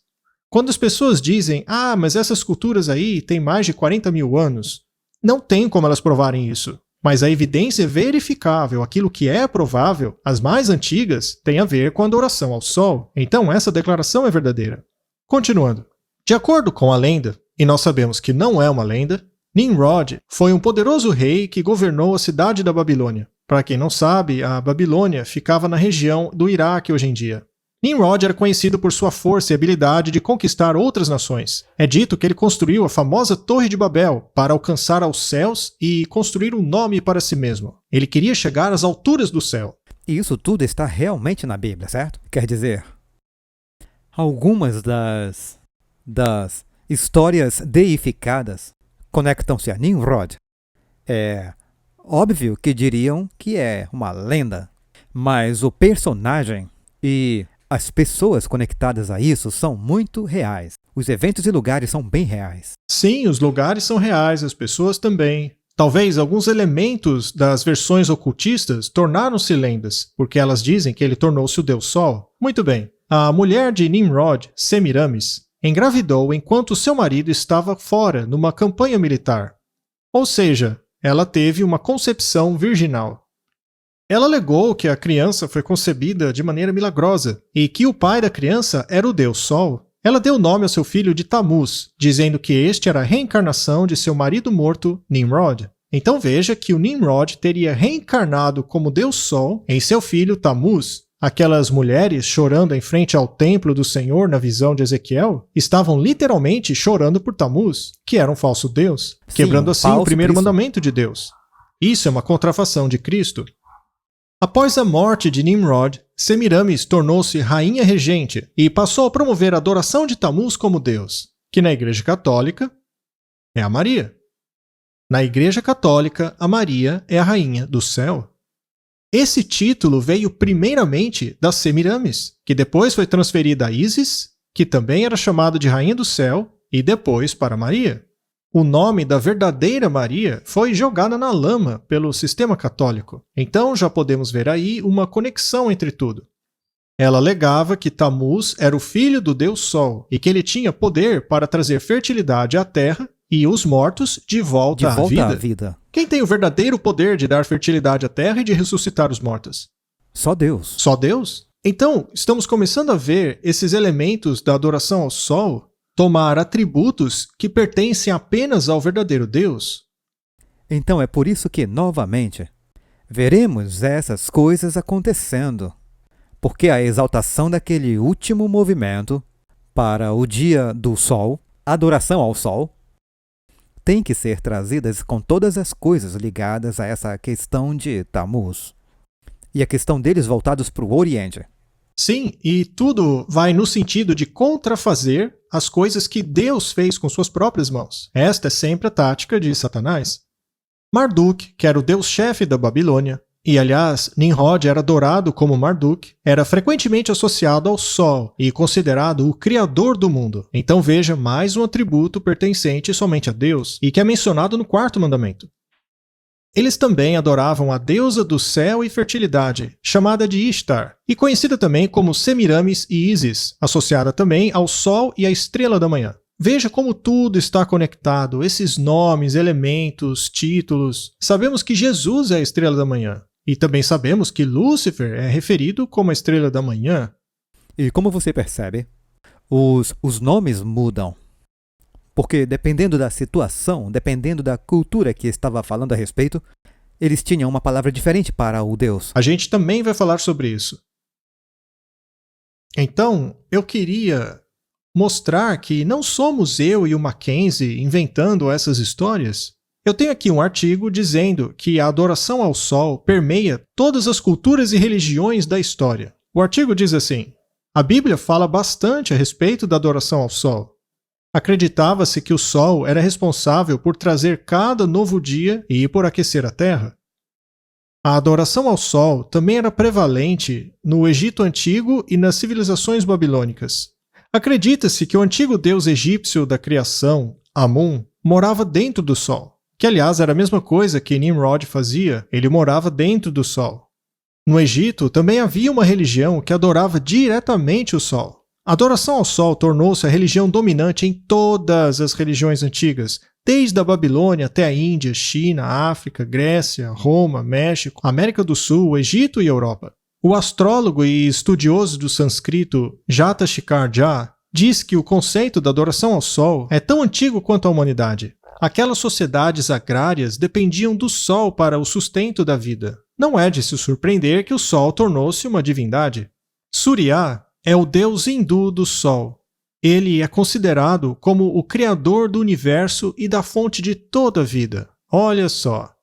Quando as pessoas dizem, mas essas culturas aí têm mais de 40 mil anos, não tem como elas provarem isso. Mas a evidência verificável, aquilo que é provável, as mais antigas, tem a ver com a adoração ao Sol. Então essa declaração é verdadeira. Continuando. De acordo com a lenda, e nós sabemos que não é uma lenda, Nimrod foi um poderoso rei que governou a cidade da Babilônia. Para quem não sabe, a Babilônia ficava na região do Iraque hoje em dia. Nimrod era conhecido por sua força e habilidade de conquistar outras nações. É dito que ele construiu a famosa Torre de Babel para alcançar aos céus e construir um nome para si mesmo. Ele queria chegar às alturas do céu. E isso tudo está realmente na Bíblia, certo? Quer dizer, algumas das histórias deificadas conectam-se a Nimrod. É óbvio que diriam que é uma lenda, mas o personagem e as pessoas conectadas a isso são muito reais. Os eventos e lugares são bem reais. Sim, os lugares são reais, as pessoas também. Talvez alguns elementos das versões ocultistas tornaram-se lendas, porque elas dizem que ele tornou-se o Deus Sol. Muito bem. A mulher de Nimrod, Semiramis, engravidou enquanto seu marido estava fora numa campanha militar. Ou seja, ela teve uma concepção virginal. Ela alegou que a criança foi concebida de maneira milagrosa e que o pai da criança era o Deus Sol. Ela deu nome ao seu filho de Tamuz, dizendo que este era a reencarnação de seu marido morto, Nimrod. Então veja que o Nimrod teria reencarnado como Deus Sol em seu filho Tamuz. Aquelas mulheres chorando em frente ao templo do Senhor na visão de Ezequiel estavam literalmente chorando por Tamuz, que era um falso Deus, quebrando assim o primeiro mandamento de Deus. Isso é uma contrafação de Cristo. Após a morte de Nimrod, Semiramis tornou-se rainha regente e passou a promover a adoração de Tamuz como Deus, que na Igreja Católica é a Maria. Na Igreja Católica, a Maria é a rainha do céu. Esse título veio primeiramente da Semiramis, que depois foi transferida a Ísis, que também era chamada de rainha do céu, e depois para Maria. O nome da verdadeira Maria foi jogada na lama pelo sistema católico. Então já podemos ver aí uma conexão entre tudo. Ela alegava que Tamuz era o filho do Deus Sol e que ele tinha poder para trazer fertilidade à terra e os mortos de volta à vida. Quem tem o verdadeiro poder de dar fertilidade à terra e de ressuscitar os mortos? Só Deus. Só Deus? Então, estamos começando a ver esses elementos da adoração ao Sol tomar atributos que pertencem apenas ao verdadeiro Deus. Então é por isso que, novamente, veremos essas coisas acontecendo. Porque a exaltação daquele último movimento para o dia do Sol, adoração ao Sol, tem que ser trazidas com todas as coisas ligadas a essa questão de Tamuz. E a questão deles voltados para o Oriente. Sim, e tudo vai no sentido de contrafazer as coisas que Deus fez com suas próprias mãos. Esta é sempre a tática de Satanás. Marduk, que era o deus-chefe da Babilônia, E, aliás, Nimrod era adorado como Marduk, era frequentemente associado ao Sol e considerado o criador do mundo. Então veja mais um atributo pertencente somente a Deus e que é mencionado no 4º mandamento. Eles também adoravam a deusa do céu e fertilidade, chamada de Ishtar, e conhecida também como Semiramis e Ísis, associada também ao Sol e à estrela da manhã. Veja como tudo está conectado, esses nomes, elementos, títulos. Sabemos que Jesus é a estrela da manhã. E também sabemos que Lúcifer é referido como a estrela da manhã. E como você percebe, os nomes mudam. Porque dependendo da situação, dependendo da cultura que estava falando a respeito, eles tinham uma palavra diferente para o Deus. A gente também vai falar sobre isso. Então, eu queria mostrar que não somos eu e o Mackenzie inventando essas histórias. Eu tenho aqui um artigo dizendo que a adoração ao Sol permeia todas as culturas e religiões da história. O artigo diz assim: a Bíblia fala bastante a respeito da adoração ao Sol. Acreditava-se que o Sol era responsável por trazer cada novo dia e por aquecer a Terra. A adoração ao Sol também era prevalente no Egito Antigo e nas civilizações babilônicas. Acredita-se que o antigo deus egípcio da criação, Amun, morava dentro do Sol. Que, aliás, era a mesma coisa que Nimrod fazia, ele morava dentro do Sol. No Egito, também havia uma religião que adorava diretamente o Sol. A adoração ao Sol tornou-se a religião dominante em todas as religiões antigas, desde a Babilônia até a Índia, China, África, Grécia, Roma, México, América do Sul, Egito e Europa. O astrólogo e estudioso do sânscrito Jata Shikhar Jha diz que o conceito da adoração ao Sol é tão antigo quanto a humanidade. Aquelas sociedades agrárias dependiam do Sol para o sustento da vida. Não é de se surpreender que o Sol tornou-se uma divindade. Surya é o deus hindu do Sol. Ele é considerado como o criador do universo e da fonte de toda a vida. Olha só.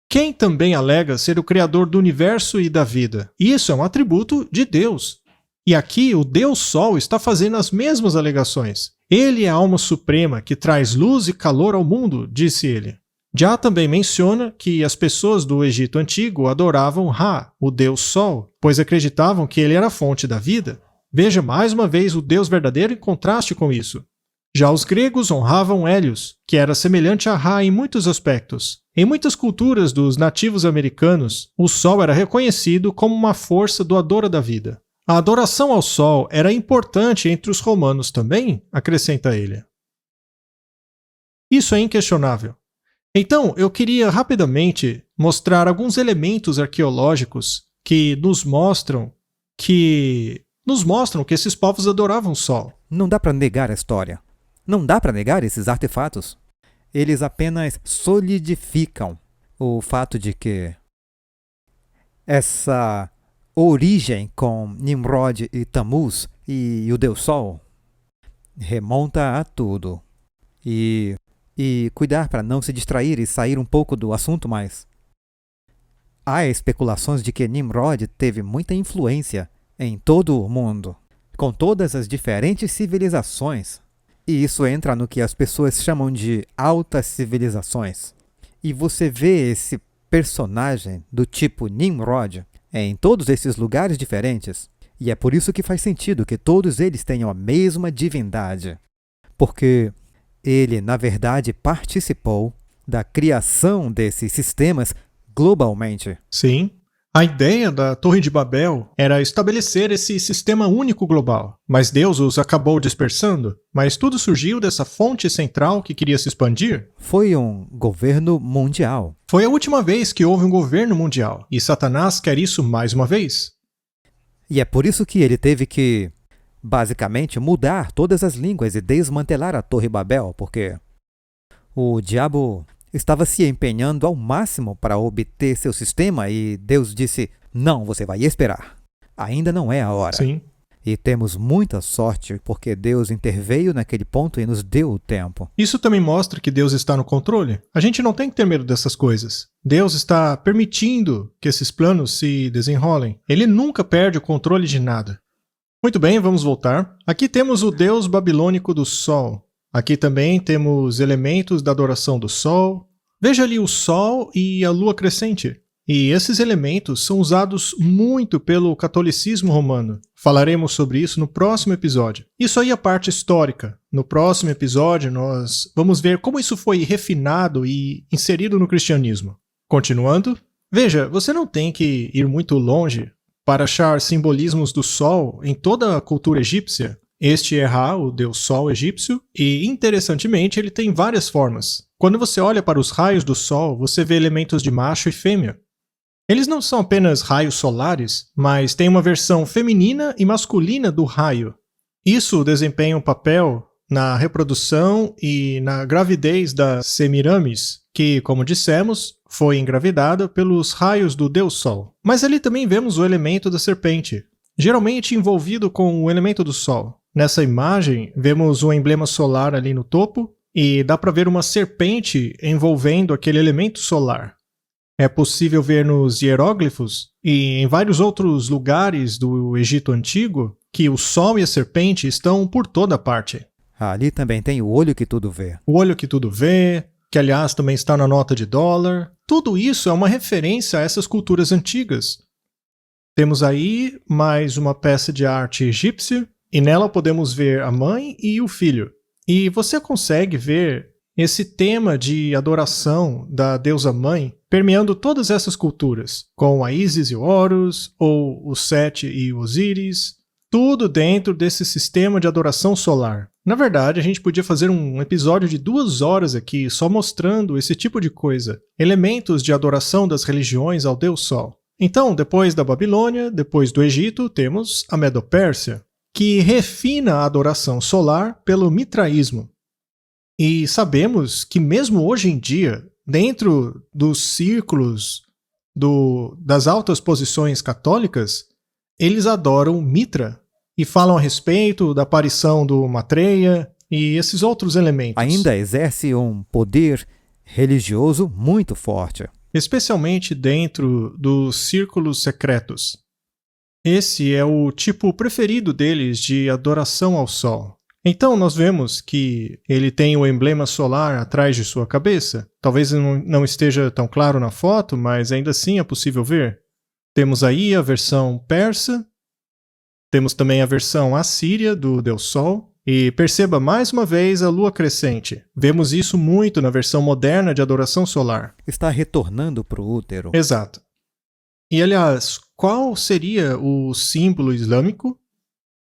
Quem também alega ser o criador do universo e da vida? Isso é um atributo de Deus. E aqui o Deus Sol está fazendo as mesmas alegações. Ele é a alma suprema que traz luz e calor ao mundo, disse ele. Já também menciona que as pessoas do Egito Antigo adoravam Ra, o Deus Sol, pois acreditavam que ele era a fonte da vida. Veja mais uma vez o Deus verdadeiro em contraste com isso. Já os gregos honravam Hélios, que era semelhante a Ra em muitos aspectos. Em muitas culturas dos nativos americanos, o Sol era reconhecido como uma força doadora da vida. A adoração ao Sol era importante entre os romanos também, acrescenta ele. Isso é inquestionável. Então, eu queria rapidamente mostrar alguns elementos arqueológicos que nos mostram que esses povos adoravam o Sol. Não dá para negar a história. Não dá para negar esses artefatos. Eles apenas solidificam o fato de que essa origem com Nimrod e Tammuz e o Deus Sol remonta a tudo. E cuidar para não se distrair e sair um pouco do assunto, mas há especulações de que Nimrod teve muita influência em todo o mundo, com todas as diferentes civilizações. E isso entra no que as pessoas chamam de altas civilizações. E você vê esse personagem do tipo Nimrod em todos esses lugares diferentes. E é por isso que faz sentido que todos eles tenham a mesma divindade. Porque ele, na verdade, participou da criação desses sistemas globalmente. Sim. A ideia da Torre de Babel era estabelecer esse sistema único global, mas Deus os acabou dispersando. Mas tudo surgiu dessa fonte central que queria se expandir. Foi um governo mundial. Foi a última vez que houve um governo mundial, e Satanás quer isso mais uma vez. E é por isso que ele teve que, basicamente, mudar todas as línguas e desmantelar a Torre Babel, porque o diabo estava se empenhando ao máximo para obter seu sistema e Deus disse, não, você vai esperar. Ainda não é a hora. Sim. E temos muita sorte porque Deus interveio naquele ponto e nos deu o tempo. Isso também mostra que Deus está no controle. A gente não tem que ter medo dessas coisas. Deus está permitindo que esses planos se desenrolem. Ele nunca perde o controle de nada. Muito bem, vamos voltar. Aqui temos o Deus babilônico do Sol. Aqui também temos elementos da adoração do Sol. Veja ali o Sol e a Lua crescente. E esses elementos são usados muito pelo catolicismo romano. Falaremos sobre isso no próximo episódio. Isso aí é a parte histórica. No próximo episódio, nós vamos ver como isso foi refinado e inserido no cristianismo. Continuando, veja, você não tem que ir muito longe para achar simbolismos do sol em toda a cultura egípcia. Este é Ra, o deus sol egípcio, e interessantemente ele tem várias formas. Quando você olha para os raios do sol, você vê elementos de macho e fêmea. Eles não são apenas raios solares, mas têm uma versão feminina e masculina do raio. Isso desempenha um papel na reprodução e na gravidez da Semiramis, que, como dissemos, foi engravidada pelos raios do Deus Sol. Mas ali também vemos o elemento da serpente, geralmente envolvido com o elemento do Sol. Nessa imagem, vemos o emblema solar ali no topo e dá para ver uma serpente envolvendo aquele elemento solar. É possível ver nos hieróglifos e em vários outros lugares do Egito Antigo que o Sol e a serpente estão por toda parte. Ali também tem o olho que tudo vê. O olho que tudo vê, que aliás também está na nota de dólar. Tudo isso é uma referência a essas culturas antigas. Temos aí mais uma peça de arte egípcia e nela podemos ver a mãe e o filho. E você consegue ver esse tema de adoração da deusa mãe permeando todas essas culturas, com a Ísis e o Horus, ou o Sete e o Osíris, tudo dentro desse sistema de adoração solar. Na verdade, a gente podia fazer um episódio de 2 horas aqui só mostrando esse tipo de coisa, elementos de adoração das religiões ao Deus Sol. Então, depois da Babilônia, depois do Egito, temos a Medo-Pérsia, que refina a adoração solar pelo mitraísmo. E sabemos que mesmo hoje em dia, dentro dos círculos das altas posições católicas, eles adoram Mitra e falam a respeito da aparição do Maitreya e esses outros elementos. Ainda exerce um poder religioso muito forte. Especialmente dentro dos círculos secretos. Esse é o tipo preferido deles de adoração ao Sol. Então nós vemos que ele tem o emblema solar atrás de sua cabeça. Talvez não esteja tão claro na foto, mas ainda assim é possível ver. Temos aí a versão persa, temos também a versão assíria do Deus Sol, e perceba mais uma vez a lua crescente. Vemos isso muito na versão moderna de adoração solar. Está retornando para o útero. Exato. E aliás, qual seria o símbolo islâmico?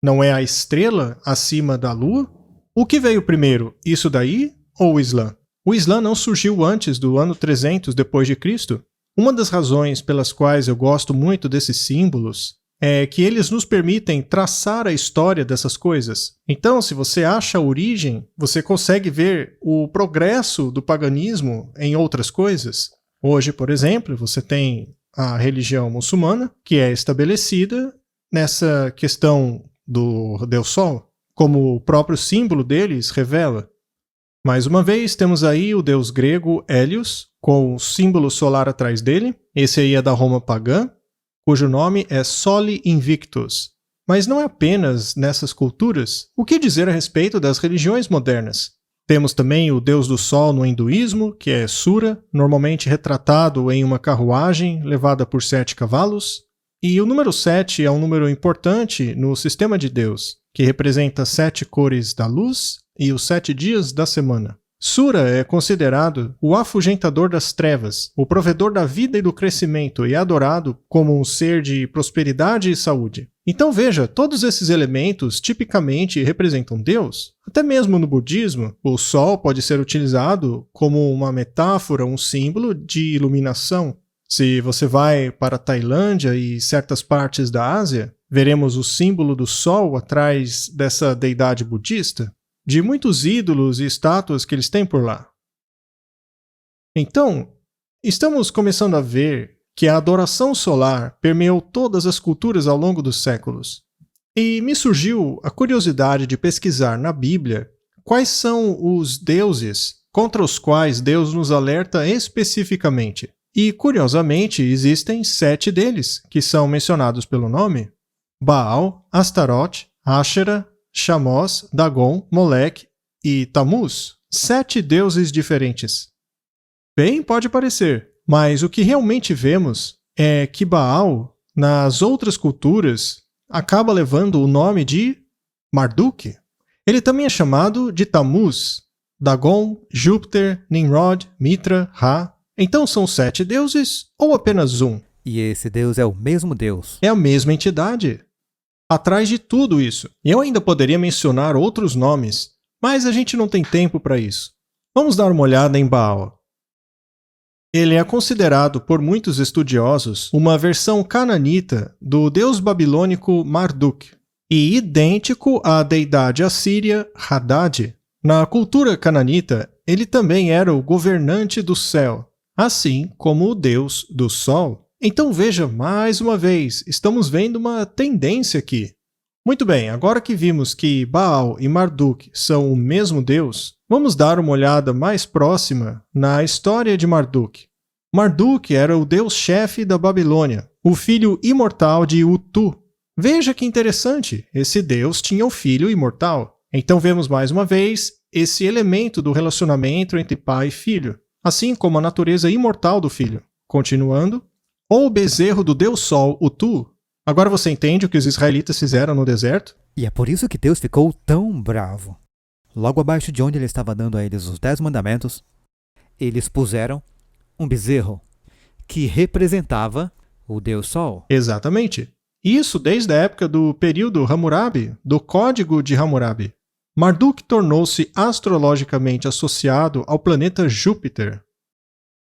Não é a estrela acima da lua? O que veio primeiro, isso daí ou o Islã? O Islã não surgiu antes do ano 300 depois de Cristo. Uma das razões pelas quais eu gosto muito desses símbolos é que eles nos permitem traçar a história dessas coisas. Então, se você acha a origem, você consegue ver o progresso do paganismo em outras coisas. Hoje, por exemplo, você tem a religião muçulmana, que é estabelecida nessa questão do Deus Sol, como o próprio símbolo deles revela. Mais uma vez, temos aí o deus grego Hélios, com o símbolo solar atrás dele. Esse aí é da Roma pagã, cujo nome é Soli Invictus. Mas não é apenas nessas culturas. O que dizer a respeito das religiões modernas? Temos também o deus do sol no hinduísmo, que é Sura, normalmente retratado em uma carruagem levada por 7 cavalos. E o número 7 é um número importante no sistema de Deus, que representa 7 cores da luz e os 7 dias da semana. Sura é considerado o afugentador das trevas, o provedor da vida e do crescimento e é adorado como um ser de prosperidade e saúde. Então veja, todos esses elementos tipicamente representam Deus. Até mesmo no budismo, o sol pode ser utilizado como uma metáfora, um símbolo de iluminação. Se você vai para a Tailândia e certas partes da Ásia, veremos o símbolo do sol atrás dessa deidade budista, de muitos ídolos e estátuas que eles têm por lá. Então, estamos começando a ver que a adoração solar permeou todas as culturas ao longo dos séculos. E me surgiu a curiosidade de pesquisar na Bíblia quais são os deuses contra os quais Deus nos alerta especificamente. E, curiosamente, existem 7 deles, que são mencionados pelo nome: Baal, Astarote, Ashera, Chamós, Dagon, Moleque e Tamuz. 7 deuses diferentes. Bem, pode parecer, Mas o que realmente vemos é que Baal, nas outras culturas, acaba levando o nome de Marduk. Ele também é chamado de Tammuz, Dagon, Júpiter, Nimrod, Mitra, Ra. Então são 7 deuses ou apenas um? E esse Deus é o mesmo Deus. É a mesma entidade. Atrás de tudo isso, eu ainda poderia mencionar outros nomes, mas a gente não tem tempo para isso. Vamos dar uma olhada em Baal. Ele é considerado por muitos estudiosos uma versão cananita do deus babilônico Marduk e idêntico à deidade assíria Haddad. Na cultura cananita, ele também era o governante do céu, assim como o deus do sol. Então veja, mais uma vez, estamos vendo uma tendência aqui. Muito bem, agora que vimos que Baal e Marduk são o mesmo deus, vamos dar uma olhada mais próxima na história de Marduk. Marduk era o deus-chefe da Babilônia, o filho imortal de Utu. Veja que interessante, esse deus tinha um filho imortal. Então vemos mais uma vez esse elemento do relacionamento entre pai e filho, assim como a natureza imortal do filho. Continuando, ou o bezerro do deus Sol, Utu. Agora você entende o que os israelitas fizeram no deserto? E é por isso que Deus ficou tão bravo. Logo abaixo de onde ele estava dando a eles os 10 mandamentos, eles puseram um bezerro que representava o deus Sol. Exatamente. Isso desde a época do período Hammurabi, do Código de Hammurabi. Marduk tornou-se astrologicamente associado ao planeta Júpiter.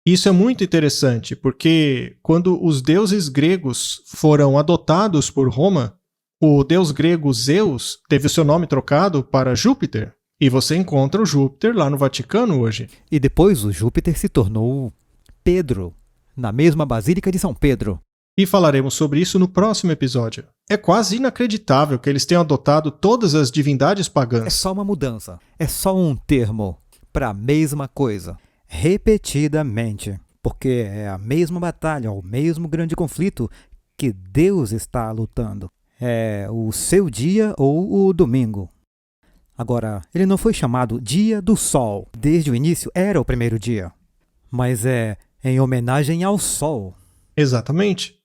Isso é muito interessante, porque quando os deuses gregos foram adotados por Roma, o deus grego Zeus teve o seu nome trocado para Júpiter, e você encontra o Júpiter lá no Vaticano hoje. E depois o Júpiter se tornou Pedro, na mesma Basílica de São Pedro. E falaremos sobre isso no próximo episódio. É quase inacreditável que eles tenham adotado todas as divindades pagãs. É só uma mudança, é só um termo para a mesma coisa. Repetidamente, porque é a mesma batalha, o mesmo grande conflito que Deus está lutando. É o seu dia ou o domingo. Agora, ele não foi chamado Dia do Sol. Desde o início era o primeiro dia. Mas é em homenagem ao Sol. Exatamente.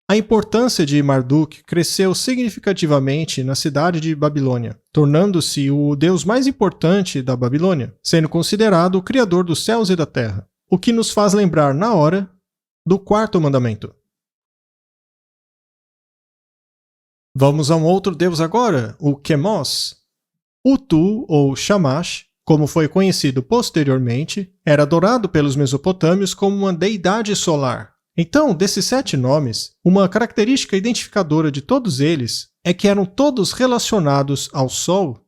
A importância de Marduk cresceu significativamente na cidade de Babilônia, tornando-se o deus mais importante da Babilônia, sendo considerado o criador dos céus e da terra, o que nos faz lembrar na hora do 4º mandamento. Vamos a um outro deus agora, o Quemos. Utu, ou Shamash, como foi conhecido posteriormente, era adorado pelos mesopotâmios como uma deidade solar. Então, desses 7 nomes, uma característica identificadora de todos eles é que eram todos relacionados ao Sol.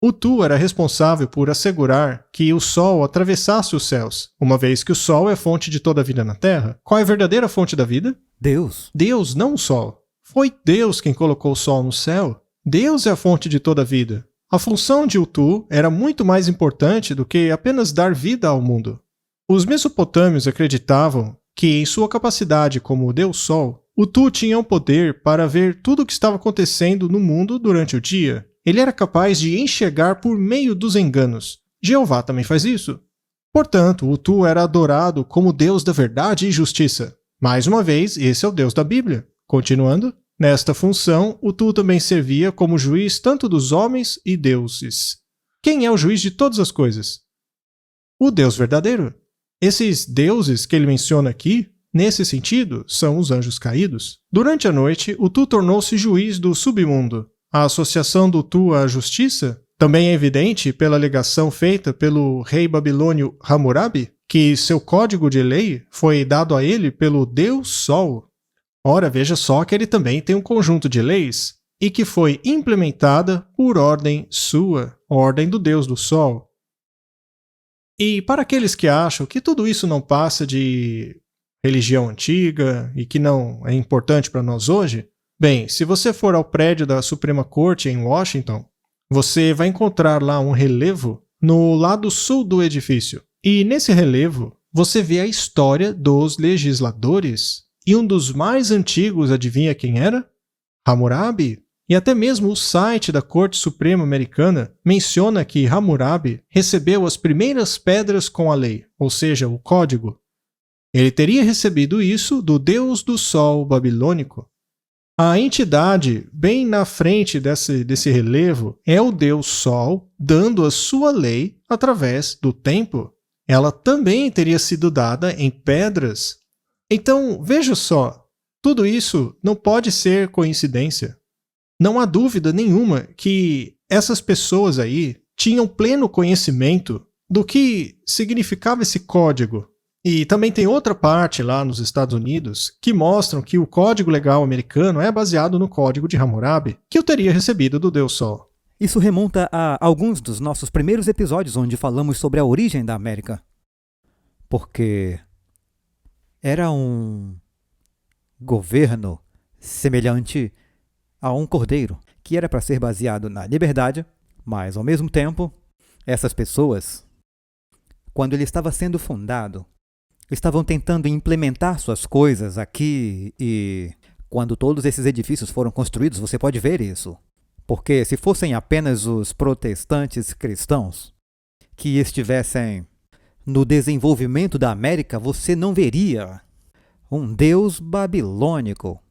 Utu era responsável por assegurar que o Sol atravessasse os céus, uma vez que o Sol é fonte de toda a vida na Terra. Qual é a verdadeira fonte da vida? Deus. Deus, não o Sol. Foi Deus quem colocou o Sol no céu. Deus é a fonte de toda a vida. A função de Utu era muito mais importante do que apenas dar vida ao mundo. Os mesopotâmios acreditavam que, em sua capacidade como Deus Sol, Utu tinha o poder para ver tudo o que estava acontecendo no mundo durante o dia. Ele era capaz de enxergar por meio dos enganos. Jeová também faz isso. Portanto, Utu era adorado como Deus da verdade e justiça. Mais uma vez, esse é o Deus da Bíblia. Continuando, nesta função, Utu também servia como juiz tanto dos homens e deuses. Quem é o juiz de todas as coisas? O Deus verdadeiro. Esses deuses que ele menciona aqui, nesse sentido, são os anjos caídos. Durante a noite, Utu tornou-se juiz do submundo. A associação do Utu à justiça também é evidente pela alegação feita pelo rei babilônio Hammurabi, que seu código de lei foi dado a ele pelo Deus Sol. Ora, veja só que ele também tem um conjunto de leis, e que foi implementada por ordem sua, ordem do Deus do Sol. E para aqueles que acham que tudo isso não passa de religião antiga e que não é importante para nós hoje, bem, se você for ao prédio da Suprema Corte em Washington, você vai encontrar lá um relevo no lado sul do edifício. E nesse relevo, você vê a história dos legisladores. E um dos mais antigos, adivinha quem era? Hammurabi. E até mesmo o site da Corte Suprema Americana menciona que Hammurabi recebeu as primeiras pedras com a lei, ou seja, o código. Ele teria recebido isso do deus do sol babilônico. A entidade bem na frente desse relevo é o deus Sol, dando a sua lei através do tempo. Ela também teria sido dada em pedras. Então, veja só, tudo isso não pode ser coincidência. Não há dúvida nenhuma que essas pessoas aí tinham pleno conhecimento do que significava esse código. E também tem outra parte lá nos Estados Unidos que mostram que o Código Legal americano é baseado no Código de Hammurabi, que eu teria recebido do Deus Sol. Isso remonta a alguns dos nossos primeiros episódios onde falamos sobre a origem da América. Porque era um governo semelhante a um cordeiro, que era para ser baseado na liberdade, mas ao mesmo tempo, essas pessoas, quando ele estava sendo fundado, estavam tentando implementar suas coisas aqui e quando todos esses edifícios foram construídos, você pode ver isso. Porque se fossem apenas os protestantes cristãos que estivessem no desenvolvimento da América, você não veria um deus babilônico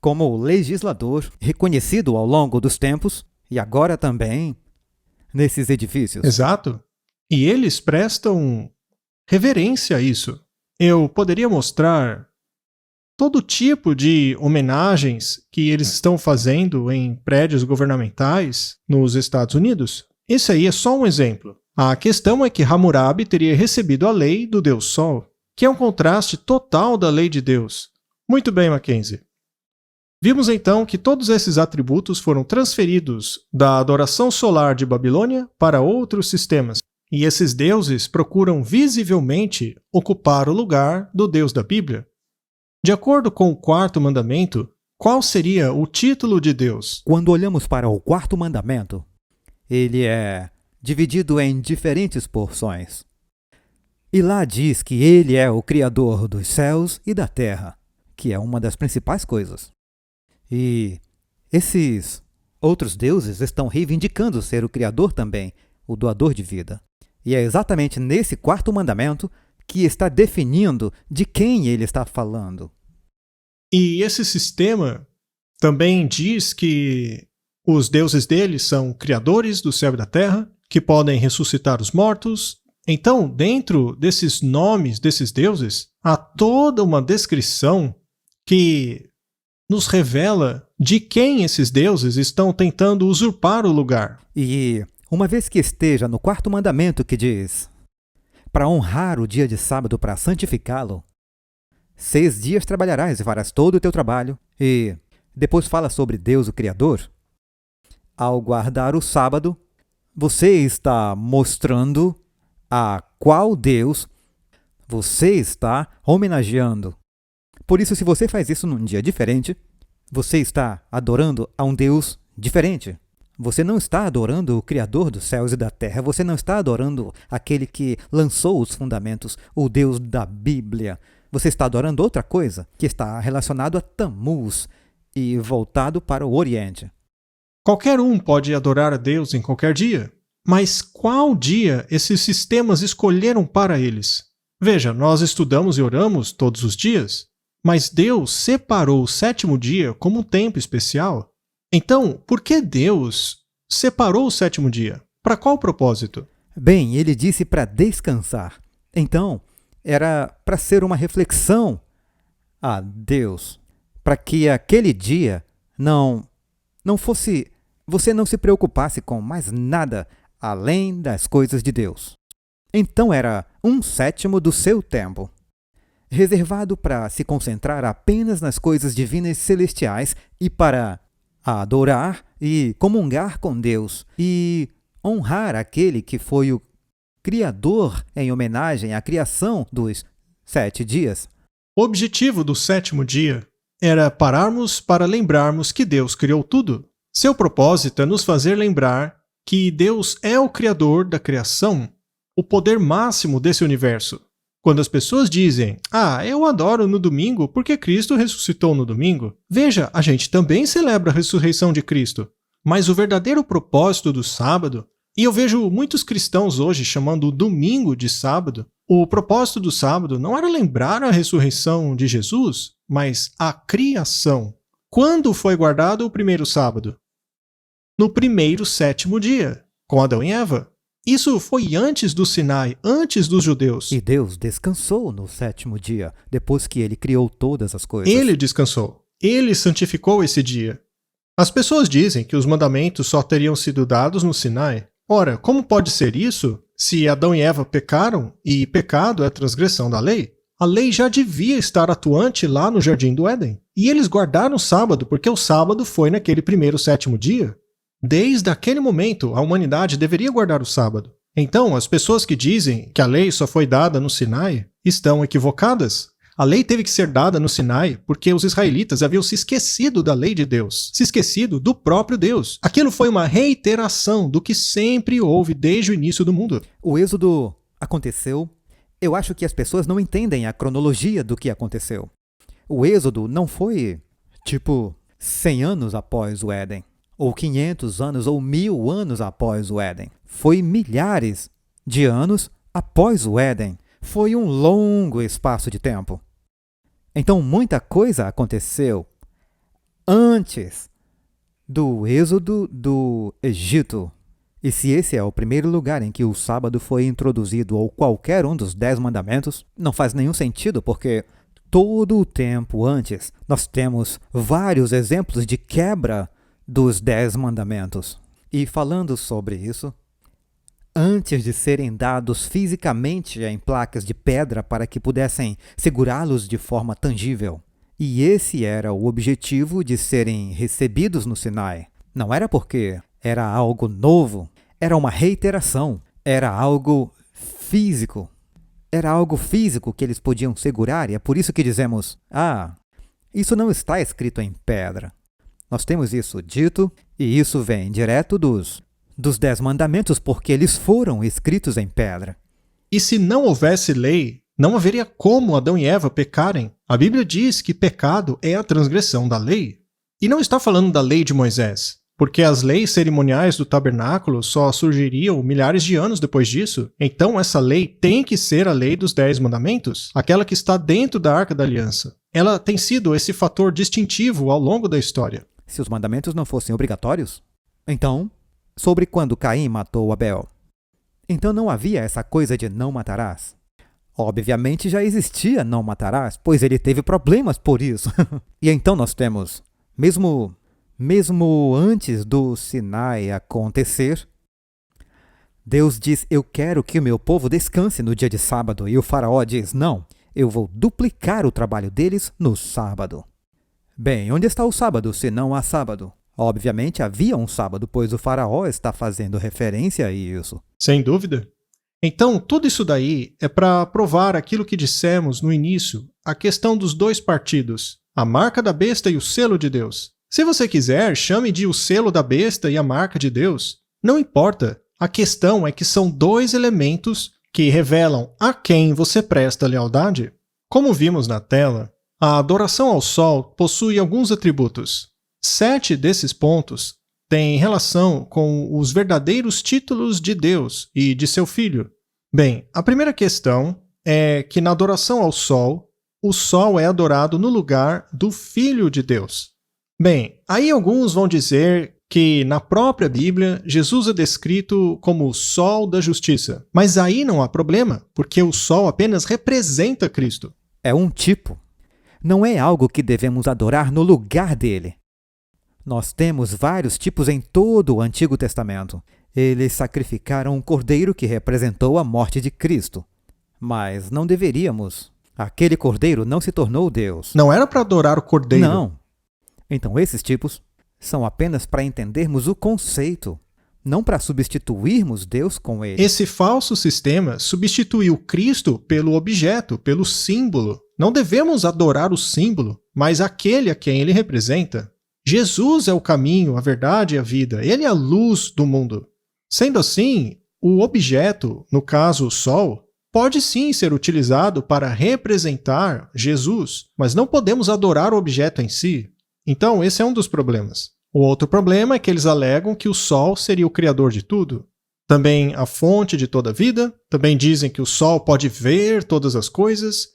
como legislador reconhecido ao longo dos tempos e agora também nesses edifícios. Exato. E eles prestam reverência a isso. Eu poderia mostrar todo tipo de homenagens que eles estão fazendo em prédios governamentais nos Estados Unidos. Esse aí é só um exemplo. A questão é que Hammurabi teria recebido a lei do Deus Sol, que é um contraste total da lei de Deus. Muito bem, Mackenzie. Vimos então que todos esses atributos foram transferidos da adoração solar de Babilônia para outros sistemas. E esses deuses procuram visivelmente ocupar o lugar do Deus da Bíblia. De acordo com o quarto mandamento, qual seria o título de Deus? Quando olhamos para o quarto mandamento, ele é dividido em diferentes porções. E lá diz que ele é o Criador dos céus e da terra, que é uma das principais coisas. E esses outros deuses estão reivindicando ser o Criador também, o doador de vida. E é exatamente nesse quarto mandamento que está definindo de quem ele está falando. E esse sistema também diz que os deuses dele são criadores do céu e da terra, que podem ressuscitar os mortos. Então, dentro desses nomes desses deuses, há toda uma descrição que nos revela de quem esses deuses estão tentando usurpar o lugar. E uma vez que esteja no quarto mandamento que diz para honrar o dia de sábado para santificá-lo, 6 dias trabalharás e farás todo o teu trabalho. E depois fala sobre Deus o Criador. Ao guardar o sábado, você está mostrando a qual Deus você está homenageando. Por isso, se você faz isso num dia diferente, você está adorando a um Deus diferente. Você não está adorando o Criador dos céus e da terra. Você não está adorando aquele que lançou os fundamentos, o Deus da Bíblia. Você está adorando outra coisa, que está relacionado a Tammuz e voltado para o Oriente. Qualquer um pode adorar a Deus em qualquer dia. Mas qual dia esses sistemas escolheram para eles? Veja, nós estudamos e oramos todos os dias, mas Deus separou o 7º dia como um tempo especial. Então, por que Deus separou o 7º dia? Para qual propósito? Bem, ele disse para descansar. Então, era para ser uma reflexão a Deus, para que aquele dia não fosse, você não se preocupasse com mais nada além das coisas de Deus. Então era 1/7 do seu tempo, reservado para se concentrar apenas nas coisas divinas celestiais e para adorar e comungar com Deus e honrar aquele que foi o Criador em homenagem à criação dos 7 dias. O objetivo do 7º dia era pararmos para lembrarmos que Deus criou tudo. Seu propósito é nos fazer lembrar que Deus é o Criador da criação, o poder máximo desse universo. Quando as pessoas dizem, eu adoro no domingo porque Cristo ressuscitou no domingo. Veja, a gente também celebra a ressurreição de Cristo. Mas o verdadeiro propósito do sábado, e eu vejo muitos cristãos hoje chamando o domingo de sábado, O propósito do sábado não era lembrar a ressurreição de Jesus, mas a criação. Quando foi guardado o primeiro sábado? No primeiro sétimo dia, com Adão e Eva. Isso foi antes do Sinai, antes dos judeus. E Deus descansou no sétimo dia, depois que ele criou todas as coisas. Ele descansou. Ele santificou esse dia. As pessoas dizem que os mandamentos só teriam sido dados no Sinai. Ora, como pode ser isso se Adão e Eva pecaram e pecado é transgressão da lei? A lei já devia estar atuante lá no Jardim do Éden. E eles guardaram o sábado porque o sábado foi naquele primeiro sétimo dia. Desde aquele momento, a humanidade deveria guardar o sábado. Então, as pessoas que dizem que a lei só foi dada no Sinai estão equivocadas. A lei teve que ser dada no Sinai porque os israelitas haviam se esquecido da lei de Deus, se esquecido do próprio Deus. Aquilo foi uma reiteração do que sempre houve desde o início do mundo. O êxodo aconteceu. Eu acho que as pessoas não entendem a cronologia do que aconteceu. O êxodo não foi, 100 anos após o Éden, ou 500 anos, ou 1000 anos após o Éden. Foi milhares de anos após o Éden. Foi um longo espaço de tempo. Então, muita coisa aconteceu antes do êxodo do Egito. E se esse é o primeiro lugar em que o sábado foi introduzido, ou qualquer um dos 10 mandamentos, não faz nenhum sentido, porque todo o tempo antes nós temos vários exemplos de quebra dos 10 mandamentos. E falando sobre isso, antes de serem dados fisicamente em placas de pedra para que pudessem segurá-los de forma tangível. E esse era o objetivo de serem recebidos no Sinai. Não era porque era algo novo, era uma reiteração, era algo físico. Era algo físico que eles podiam segurar, e é por isso que dizemos, isso não está escrito em pedra. Nós temos isso dito, e isso vem direto dos 10 mandamentos, porque eles foram escritos em pedra. E se não houvesse lei, não haveria como Adão e Eva pecarem. A Bíblia diz que pecado é a transgressão da lei. E não está falando da lei de Moisés, porque as leis cerimoniais do tabernáculo só surgiriam milhares de anos depois disso. Então essa lei tem que ser a lei dos 10 mandamentos, aquela que está dentro da Arca da Aliança. Ela tem sido esse fator distintivo ao longo da história. Se os mandamentos não fossem obrigatórios, então, sobre quando Caim matou Abel. Então não havia essa coisa de não matarás. Obviamente já existia não matarás, pois ele teve problemas por isso. E então nós temos, mesmo antes do Sinai acontecer, Deus diz, eu quero que o meu povo descanse no dia de sábado. E o faraó diz, não, eu vou duplicar o trabalho deles no sábado. Bem, onde está o sábado se não há sábado? Obviamente havia um sábado, pois o faraó está fazendo referência a isso. Sem dúvida. Então, tudo isso daí é para provar aquilo que dissemos no início, a questão dos 2 partidos, a marca da besta e o selo de Deus. Se você quiser, chame de o selo da besta e a marca de Deus. Não importa. A questão é que são 2 elementos que revelam a quem você presta lealdade. Como vimos na tela, a adoração ao sol possui alguns atributos. 7 desses pontos têm relação com os verdadeiros títulos de Deus e de seu Filho. Bem, a primeira questão é que na adoração ao sol, o sol é adorado no lugar do Filho de Deus. Bem, aí alguns vão dizer que na própria Bíblia, Jesus é descrito como o sol da justiça. Mas aí não há problema, porque o sol apenas representa Cristo. É um tipo. Não é algo que devemos adorar no lugar dele. Nós temos vários tipos em todo o Antigo Testamento. Eles sacrificaram um cordeiro que representou a morte de Cristo. Mas não deveríamos. Aquele cordeiro não se tornou Deus. Não era para adorar o cordeiro. Não. Então esses tipos são apenas para entendermos o conceito, não para substituirmos Deus com ele. Esse falso sistema substituiu Cristo pelo objeto, pelo símbolo. Não devemos adorar o símbolo, mas aquele a quem ele representa. Jesus é o caminho, a verdade e a vida. Ele é a luz do mundo. Sendo assim, o objeto, no caso o sol, pode sim ser utilizado para representar Jesus, mas não podemos adorar o objeto em si. Então, esse é um dos problemas. O outro problema é que eles alegam que o sol seria o criador de tudo. também a fonte de toda a vida, também dizem que o sol pode ver todas as coisas,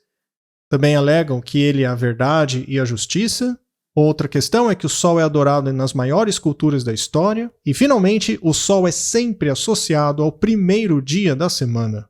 também alegam que ele é a verdade e a justiça. Outra questão é que o sol é adorado nas maiores culturas da história. E, finalmente, o sol é sempre associado ao primeiro dia da semana.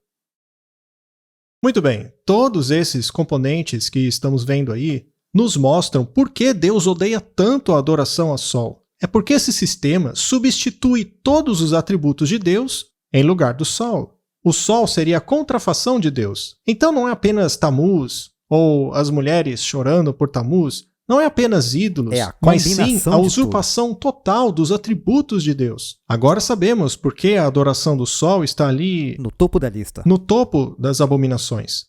Muito bem, todos esses componentes que estamos vendo aí nos mostram por que Deus odeia tanto a adoração ao sol. É porque esse sistema substitui todos os atributos de Deus em lugar do sol. O sol seria a contrafação de Deus. Então não é apenas Tammuz ou as mulheres chorando por Tammuz. Não é apenas ídolos, mas sim a usurpação total dos atributos de Deus. Agora sabemos por que a adoração do sol está ali no topo da lista, no topo das abominações.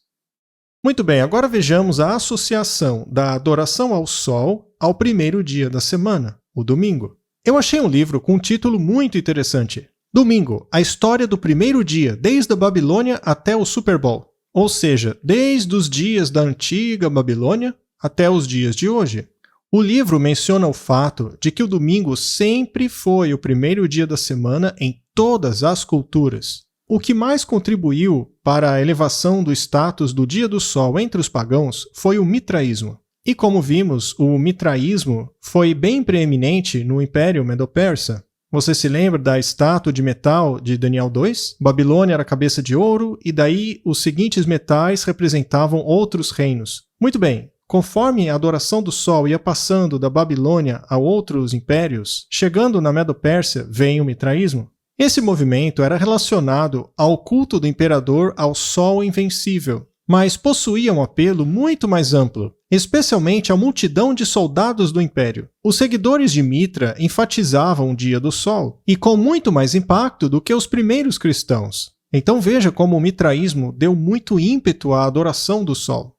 Muito bem, agora vejamos a associação da adoração ao sol ao primeiro dia da semana, o domingo. Eu achei um livro com um título muito interessante. Domingo, a história do primeiro dia, desde a Babilônia até o Super Bowl. Ou seja, desde os dias da antiga Babilônia até os dias de hoje. O livro menciona o fato de que o domingo sempre foi o primeiro dia da semana em todas as culturas. O que mais contribuiu para a elevação do status do dia do sol entre os pagãos foi o mitraísmo. E como vimos, o mitraísmo foi bem preeminente no Império Medo-Persa. Você se lembra da estátua de metal de Daniel 2? Babilônia era a cabeça de ouro, e daí os seguintes metais representavam outros reinos. Muito bem. Conforme a adoração do sol ia passando da Babilônia a outros impérios, chegando na Medo-Pérsia vem o mitraísmo. Esse movimento era relacionado ao culto do imperador ao sol invencível, mas possuía um apelo muito mais amplo, especialmente à multidão de soldados do império. Os seguidores de Mitra enfatizavam o dia do sol, e com muito mais impacto do que os primeiros cristãos. Então veja como o mitraísmo deu muito ímpeto à adoração do sol.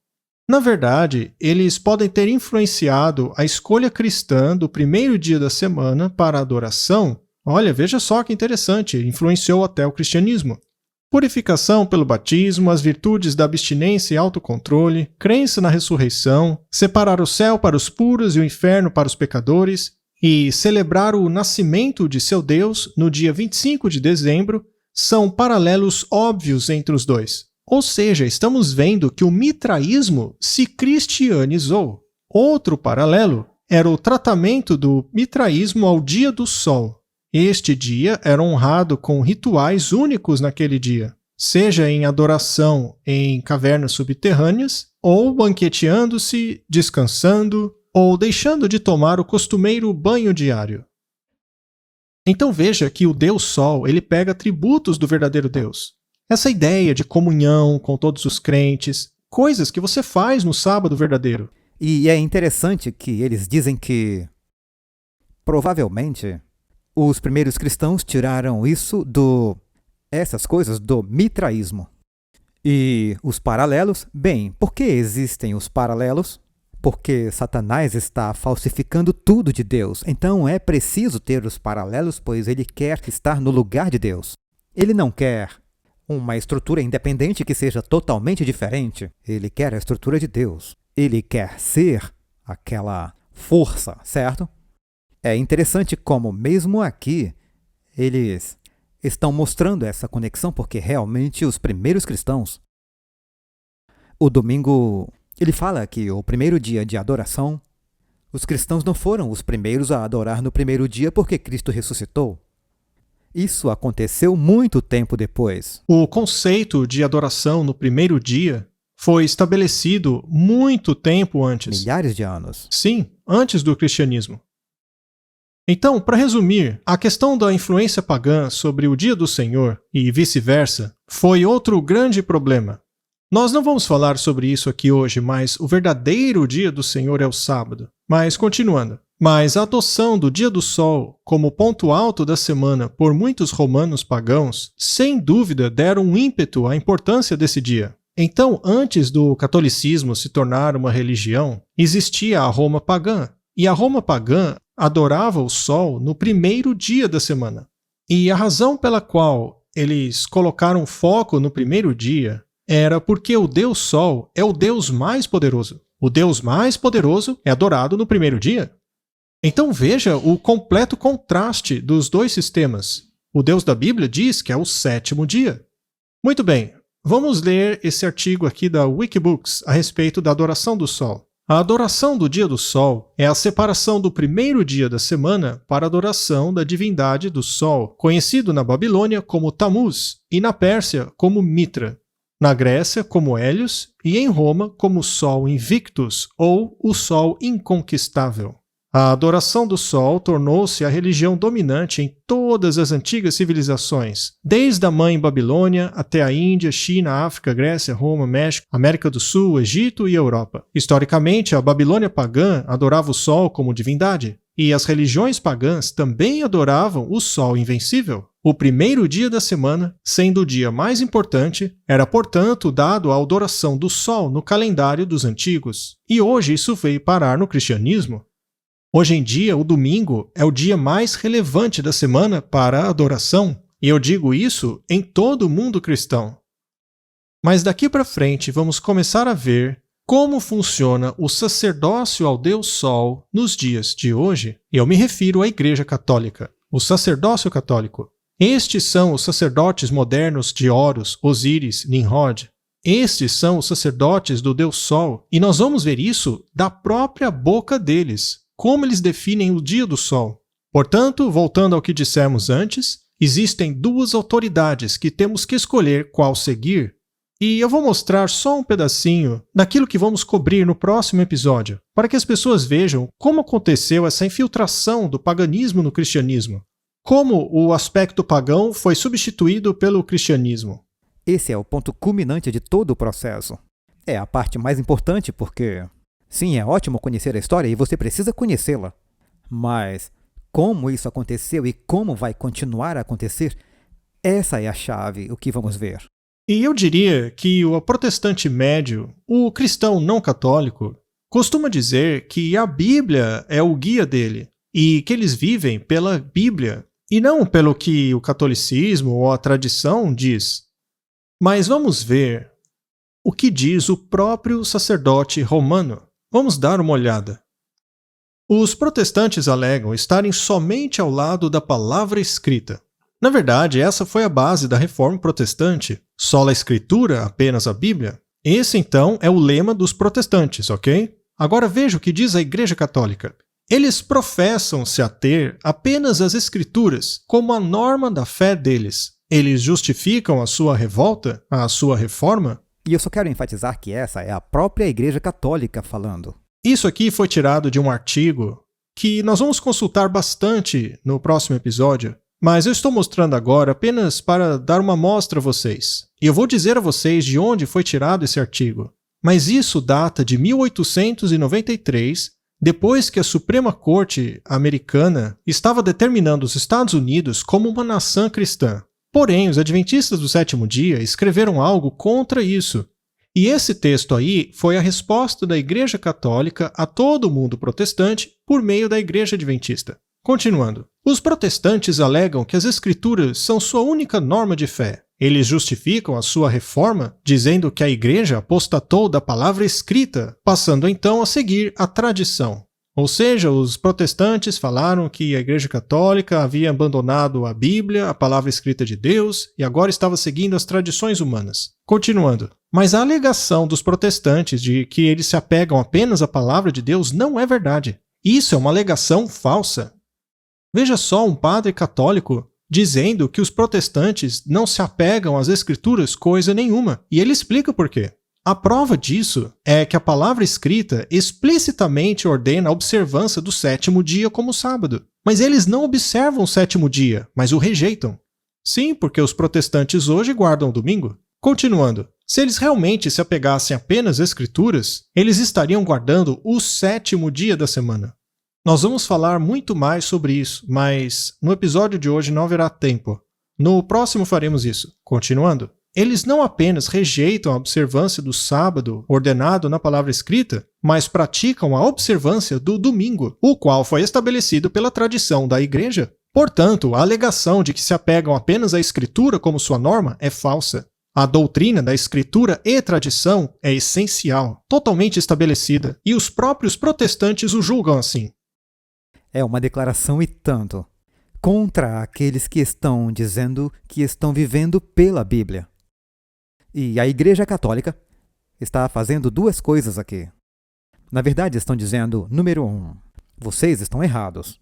Na verdade, eles podem ter influenciado a escolha cristã do primeiro dia da semana para a adoração. Olha, veja só que interessante, influenciou até o cristianismo. Purificação pelo batismo, as virtudes da abstinência e autocontrole, crença na ressurreição, separar o céu para os puros e o inferno para os pecadores, e celebrar o nascimento de seu Deus no dia 25 de dezembro, são paralelos óbvios entre os dois. Ou seja, estamos vendo que o mitraísmo se cristianizou. Outro paralelo era o tratamento do mitraísmo ao dia do sol. Este dia era honrado com rituais únicos naquele dia, seja em adoração em cavernas subterrâneas, ou banqueteando-se, descansando, ou deixando de tomar o costumeiro banho diário. Então veja que o Deus Sol ele pega atributos do verdadeiro Deus. Essa ideia de comunhão com todos os crentes, coisas que você faz no sábado verdadeiro. E é interessante que eles dizem que, provavelmente, os primeiros cristãos tiraram essas coisas do mitraísmo. E os paralelos, bem, por que existem os paralelos? Porque Satanás está falsificando tudo de Deus. Então é preciso ter os paralelos, pois ele quer estar no lugar de Deus. Ele não quer uma estrutura independente que seja totalmente diferente. Ele quer a estrutura de Deus. Ele quer ser aquela força, certo? É interessante como, mesmo aqui, eles estão mostrando essa conexão, porque realmente os primeiros cristãos, o domingo, ele fala que o primeiro dia de adoração, os cristãos não foram os primeiros a adorar no primeiro dia porque Cristo ressuscitou. Isso aconteceu muito tempo depois. O conceito de adoração no primeiro dia foi estabelecido muito tempo antes. Milhares de anos. Sim, antes do cristianismo. Então, para resumir, a questão da influência pagã sobre o dia do Senhor e vice-versa foi outro grande problema. Nós não vamos falar sobre isso aqui hoje, mas o verdadeiro dia do Senhor é o sábado. Mas continuando. Mas a adoção do dia do sol como ponto alto da semana por muitos romanos pagãos, sem dúvida deram um ímpeto à importância desse dia. Então, antes do catolicismo se tornar uma religião, existia a Roma pagã. E a Roma pagã adorava o sol no primeiro dia da semana. E a razão pela qual eles colocaram foco no primeiro dia era porque o Deus Sol é o Deus mais poderoso. O Deus mais poderoso é adorado no primeiro dia. Então veja o completo contraste dos dois sistemas. O Deus da Bíblia diz que é o 7º dia. Muito bem, vamos ler esse artigo aqui da Wikibooks a respeito da adoração do Sol. A adoração do dia do Sol é a separação do primeiro dia da semana para a adoração da divindade do Sol, conhecido na Babilônia como Tammuz e na Pérsia como Mitra, na Grécia como Hélios e em Roma como Sol Invictus ou o Sol Inconquistável. A adoração do Sol tornou-se a religião dominante em todas as antigas civilizações, desde a mãe Babilônia até a Índia, China, África, Grécia, Roma, México, América do Sul, Egito e Europa. Historicamente, a Babilônia pagã adorava o Sol como divindade, e as religiões pagãs também adoravam o Sol invencível. O primeiro dia da semana, sendo o dia mais importante, era, portanto, dado à adoração do Sol no calendário dos antigos. E hoje isso veio parar no cristianismo. Hoje em dia, o domingo é o dia mais relevante da semana para a adoração, e eu digo isso em todo o mundo cristão. Mas daqui para frente vamos começar a ver como funciona o sacerdócio ao Deus Sol nos dias de hoje. Eu me refiro à Igreja Católica, o sacerdócio católico. Estes são os sacerdotes modernos de Horus, Osíris, Nimrod. Estes são os sacerdotes do Deus Sol, e nós vamos ver isso da própria boca deles. Como eles definem o dia do Sol. Portanto, voltando ao que dissemos antes, existem duas autoridades que temos que escolher qual seguir. E eu vou mostrar só um pedacinho daquilo que vamos cobrir no próximo episódio, para que as pessoas vejam como aconteceu essa infiltração do paganismo no cristianismo. Como o aspecto pagão foi substituído pelo cristianismo. Esse é o ponto culminante de todo o processo. É a parte mais importante porque... Sim, é ótimo conhecer a história e você precisa conhecê-la. Mas como isso aconteceu e como vai continuar a acontecer, essa é a chave, o que vamos ver. E eu diria que o protestante médio, o cristão não católico, costuma dizer que a Bíblia é o guia dele e que eles vivem pela Bíblia e não pelo que o catolicismo ou a tradição diz. Mas vamos ver o que diz o próprio sacerdote romano. Vamos dar uma olhada. Os protestantes alegam estarem somente ao lado da palavra escrita. Na verdade, essa foi a base da reforma protestante. Sola Escritura, apenas a Bíblia. Esse, então, é o lema dos protestantes, ok? Agora veja o que diz a Igreja Católica. Eles professam se ater apenas às Escrituras, como a norma da fé deles. Eles justificam a sua revolta, a sua reforma. E eu só quero enfatizar que essa é a própria Igreja Católica falando. Isso aqui foi tirado de um artigo que nós vamos consultar bastante no próximo episódio, mas eu estou mostrando agora apenas para dar uma amostra a vocês. E eu vou dizer a vocês de onde foi tirado esse artigo. Mas isso data de 1893, depois que a Suprema Corte americana estava determinando os Estados Unidos como uma nação cristã. Porém, os adventistas do 7º dia escreveram algo contra isso. E esse texto aí foi a resposta da Igreja Católica a todo o mundo protestante por meio da Igreja Adventista. Continuando. Os protestantes alegam que as Escrituras são sua única norma de fé. Eles justificam a sua reforma dizendo que a Igreja apostatou da palavra escrita, passando então a seguir a tradição. Ou seja, os protestantes falaram que a Igreja Católica havia abandonado a Bíblia, a palavra escrita de Deus, e agora estava seguindo as tradições humanas. Continuando. Mas a alegação dos protestantes de que eles se apegam apenas à palavra de Deus não é verdade. Isso é uma alegação falsa. Veja só um padre católico dizendo que os protestantes não se apegam às Escrituras coisa nenhuma, e ele explica por quê. A prova disso é que a palavra escrita explicitamente ordena a observância do 7º dia como sábado. Mas eles não observam o 7º dia, mas o rejeitam. Sim, porque os protestantes hoje guardam o domingo. Continuando, se eles realmente se apegassem apenas às Escrituras, eles estariam guardando o 7º dia da semana. Nós vamos falar muito mais sobre isso, mas no episódio de hoje não haverá tempo. No próximo faremos isso. Continuando. Eles não apenas rejeitam a observância do sábado ordenado na palavra escrita, mas praticam a observância do domingo, o qual foi estabelecido pela tradição da Igreja. Portanto, a alegação de que se apegam apenas à Escritura como sua norma é falsa. A doutrina da Escritura e tradição é essencial, totalmente estabelecida, e os próprios protestantes o julgam assim. É uma declaração e tanto. contra aqueles que estão dizendo que estão vivendo pela Bíblia. E a Igreja Católica está fazendo duas coisas aqui. Na verdade, estão dizendo, número 1, vocês estão errados.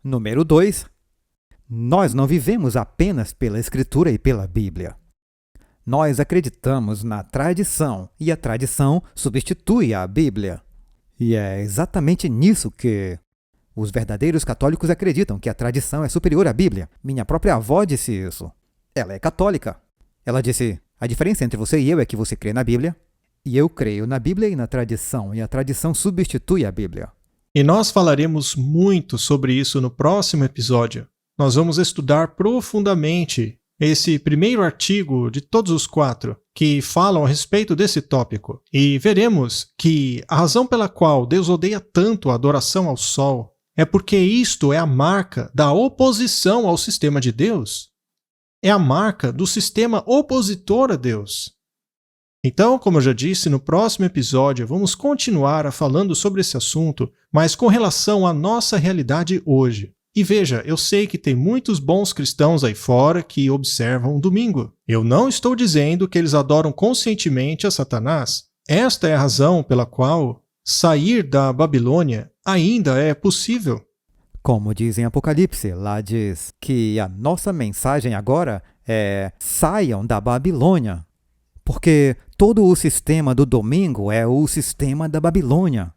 Número 2, nós não vivemos apenas pela Escritura e pela Bíblia. Nós acreditamos na tradição, e a tradição substitui a Bíblia. E é exatamente nisso que os verdadeiros católicos acreditam, que a tradição é superior à Bíblia. Minha própria avó disse isso. Ela é católica. Ela disse, a diferença entre você e eu é que você crê na Bíblia, e eu creio na Bíblia e na tradição, e a tradição substitui a Bíblia. E nós falaremos muito sobre isso no próximo episódio. Nós vamos estudar profundamente esse primeiro artigo de todos os 4 que falam a respeito desse tópico. E veremos que a razão pela qual Deus odeia tanto a adoração ao sol é porque isto é a marca da oposição ao sistema de Deus. É a marca do sistema opositor a Deus. Então, como eu já disse, no próximo episódio vamos continuar falando sobre esse assunto, mas com relação à nossa realidade hoje. E veja, eu sei que tem muitos bons cristãos aí fora que observam o domingo. Eu não estou dizendo que eles adoram conscientemente a Satanás. Esta é a razão pela qual sair da Babilônia ainda é possível. Como diz em Apocalipse, lá diz que a nossa mensagem agora é saiam da Babilônia. Porque todo o sistema do domingo é o sistema da Babilônia.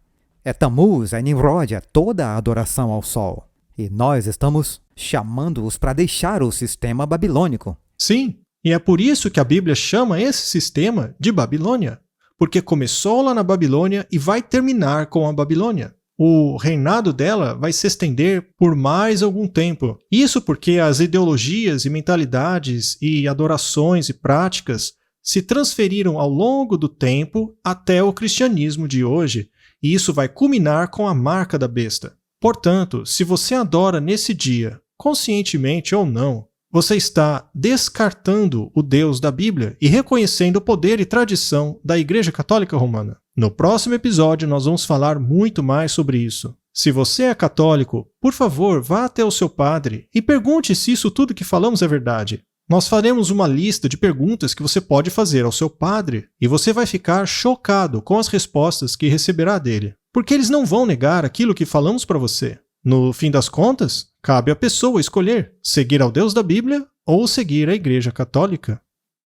É Tammuz, é Nimrod, é toda a adoração ao sol. E nós estamos chamando-os para deixar o sistema babilônico. Sim, e é por isso que a Bíblia chama esse sistema de Babilônia. Porque começou lá na Babilônia e vai terminar com a Babilônia. O reinado dela vai se estender por mais algum tempo. Isso porque as ideologias e mentalidades e adorações e práticas se transferiram ao longo do tempo até o cristianismo de hoje, e isso vai culminar com a marca da besta. Portanto, se você adora nesse dia, conscientemente ou não, você está descartando o Deus da Bíblia e reconhecendo o poder e tradição da Igreja Católica Romana. No próximo episódio, nós vamos falar muito mais sobre isso. Se você é católico, por favor, vá até o seu padre e pergunte se isso tudo que falamos é verdade. Nós faremos uma lista de perguntas que você pode fazer ao seu padre e você vai ficar chocado com as respostas que receberá dele. Porque eles não vão negar aquilo que falamos para você. No fim das contas, cabe à pessoa escolher seguir ao Deus da Bíblia ou seguir a Igreja Católica.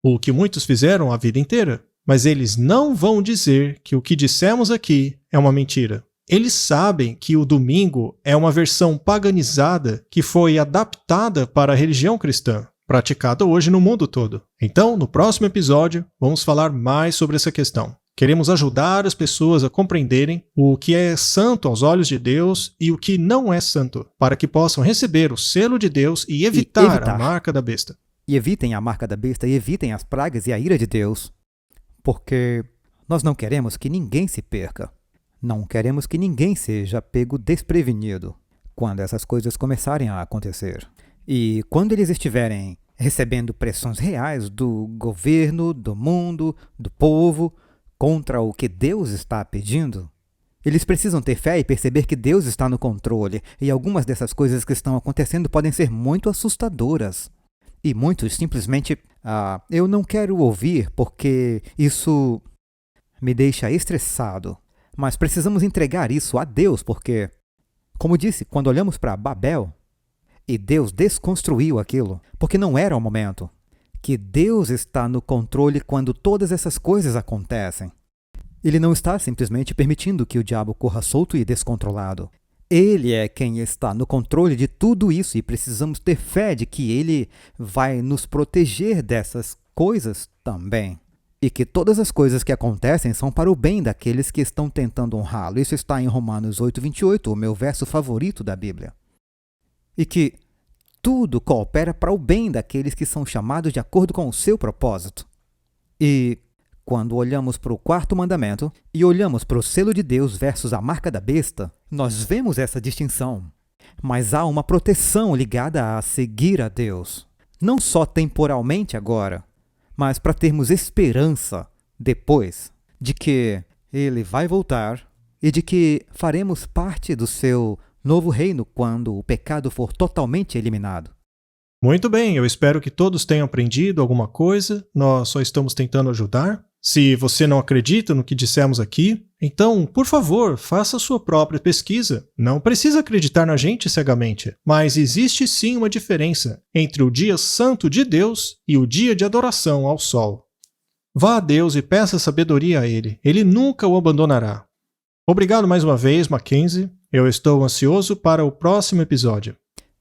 O que muitos fizeram a vida inteira. Mas eles não vão dizer que o que dissemos aqui é uma mentira. Eles sabem que o domingo é uma versão paganizada que foi adaptada para a religião cristã, praticada hoje no mundo todo. Então, no próximo episódio, vamos falar mais sobre essa questão. Queremos ajudar as pessoas a compreenderem o que é santo aos olhos de Deus e o que não é santo, para que possam receber o selo de Deus e evitar a marca da besta. E evitem a marca da besta e evitem as pragas e a ira de Deus, porque nós não queremos que ninguém se perca. Não queremos que ninguém seja pego desprevenido quando essas coisas começarem a acontecer. E quando eles estiverem recebendo pressões reais do governo, do mundo, do povo, contra o que Deus está pedindo, eles precisam ter fé e perceber que Deus está no controle, e algumas dessas coisas que estão acontecendo podem ser muito assustadoras. E muitos simplesmente, eu não quero ouvir porque isso me deixa estressado. Mas precisamos entregar isso a Deus porque, como disse, quando olhamos para Babel, e Deus desconstruiu aquilo, porque não era o momento. Que Deus está no controle quando todas essas coisas acontecem. Ele não está simplesmente permitindo que o diabo corra solto e descontrolado. Ele é quem está no controle de tudo isso e precisamos ter fé de que Ele vai nos proteger dessas coisas também. E que todas as coisas que acontecem são para o bem daqueles que estão tentando honrá-lo. Isso está em Romanos 8:28, o meu verso favorito da Bíblia. E que tudo coopera para o bem daqueles que são chamados de acordo com o seu propósito. E quando olhamos para o 4º mandamento e olhamos para o selo de Deus versus a marca da besta, nós vemos essa distinção. Mas há uma proteção ligada a seguir a Deus. Não só temporalmente agora, mas para termos esperança depois de que Ele vai voltar e de que faremos parte do seu novo reino quando o pecado for totalmente eliminado. Muito bem, eu espero que todos tenham aprendido alguma coisa. Nós só estamos tentando ajudar. Se você não acredita no que dissemos aqui, então, por favor, faça a sua própria pesquisa. Não precisa acreditar na gente cegamente, mas existe sim uma diferença entre o dia santo de Deus e o dia de adoração ao sol. Vá a Deus e peça sabedoria a Ele. Ele nunca o abandonará. Obrigado mais uma vez, Mackenzie. Eu estou ansioso para o próximo episódio.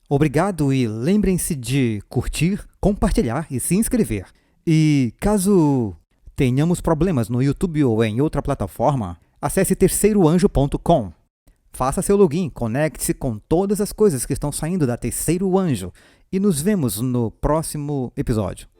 Obrigado e lembrem-se de curtir, compartilhar e se inscrever. E caso tenhamos problemas no YouTube ou em outra plataforma, acesse terceiroanjo.com. Faça seu login, conecte-se com todas as coisas que estão saindo da Terceiro Anjo e nos vemos no próximo episódio.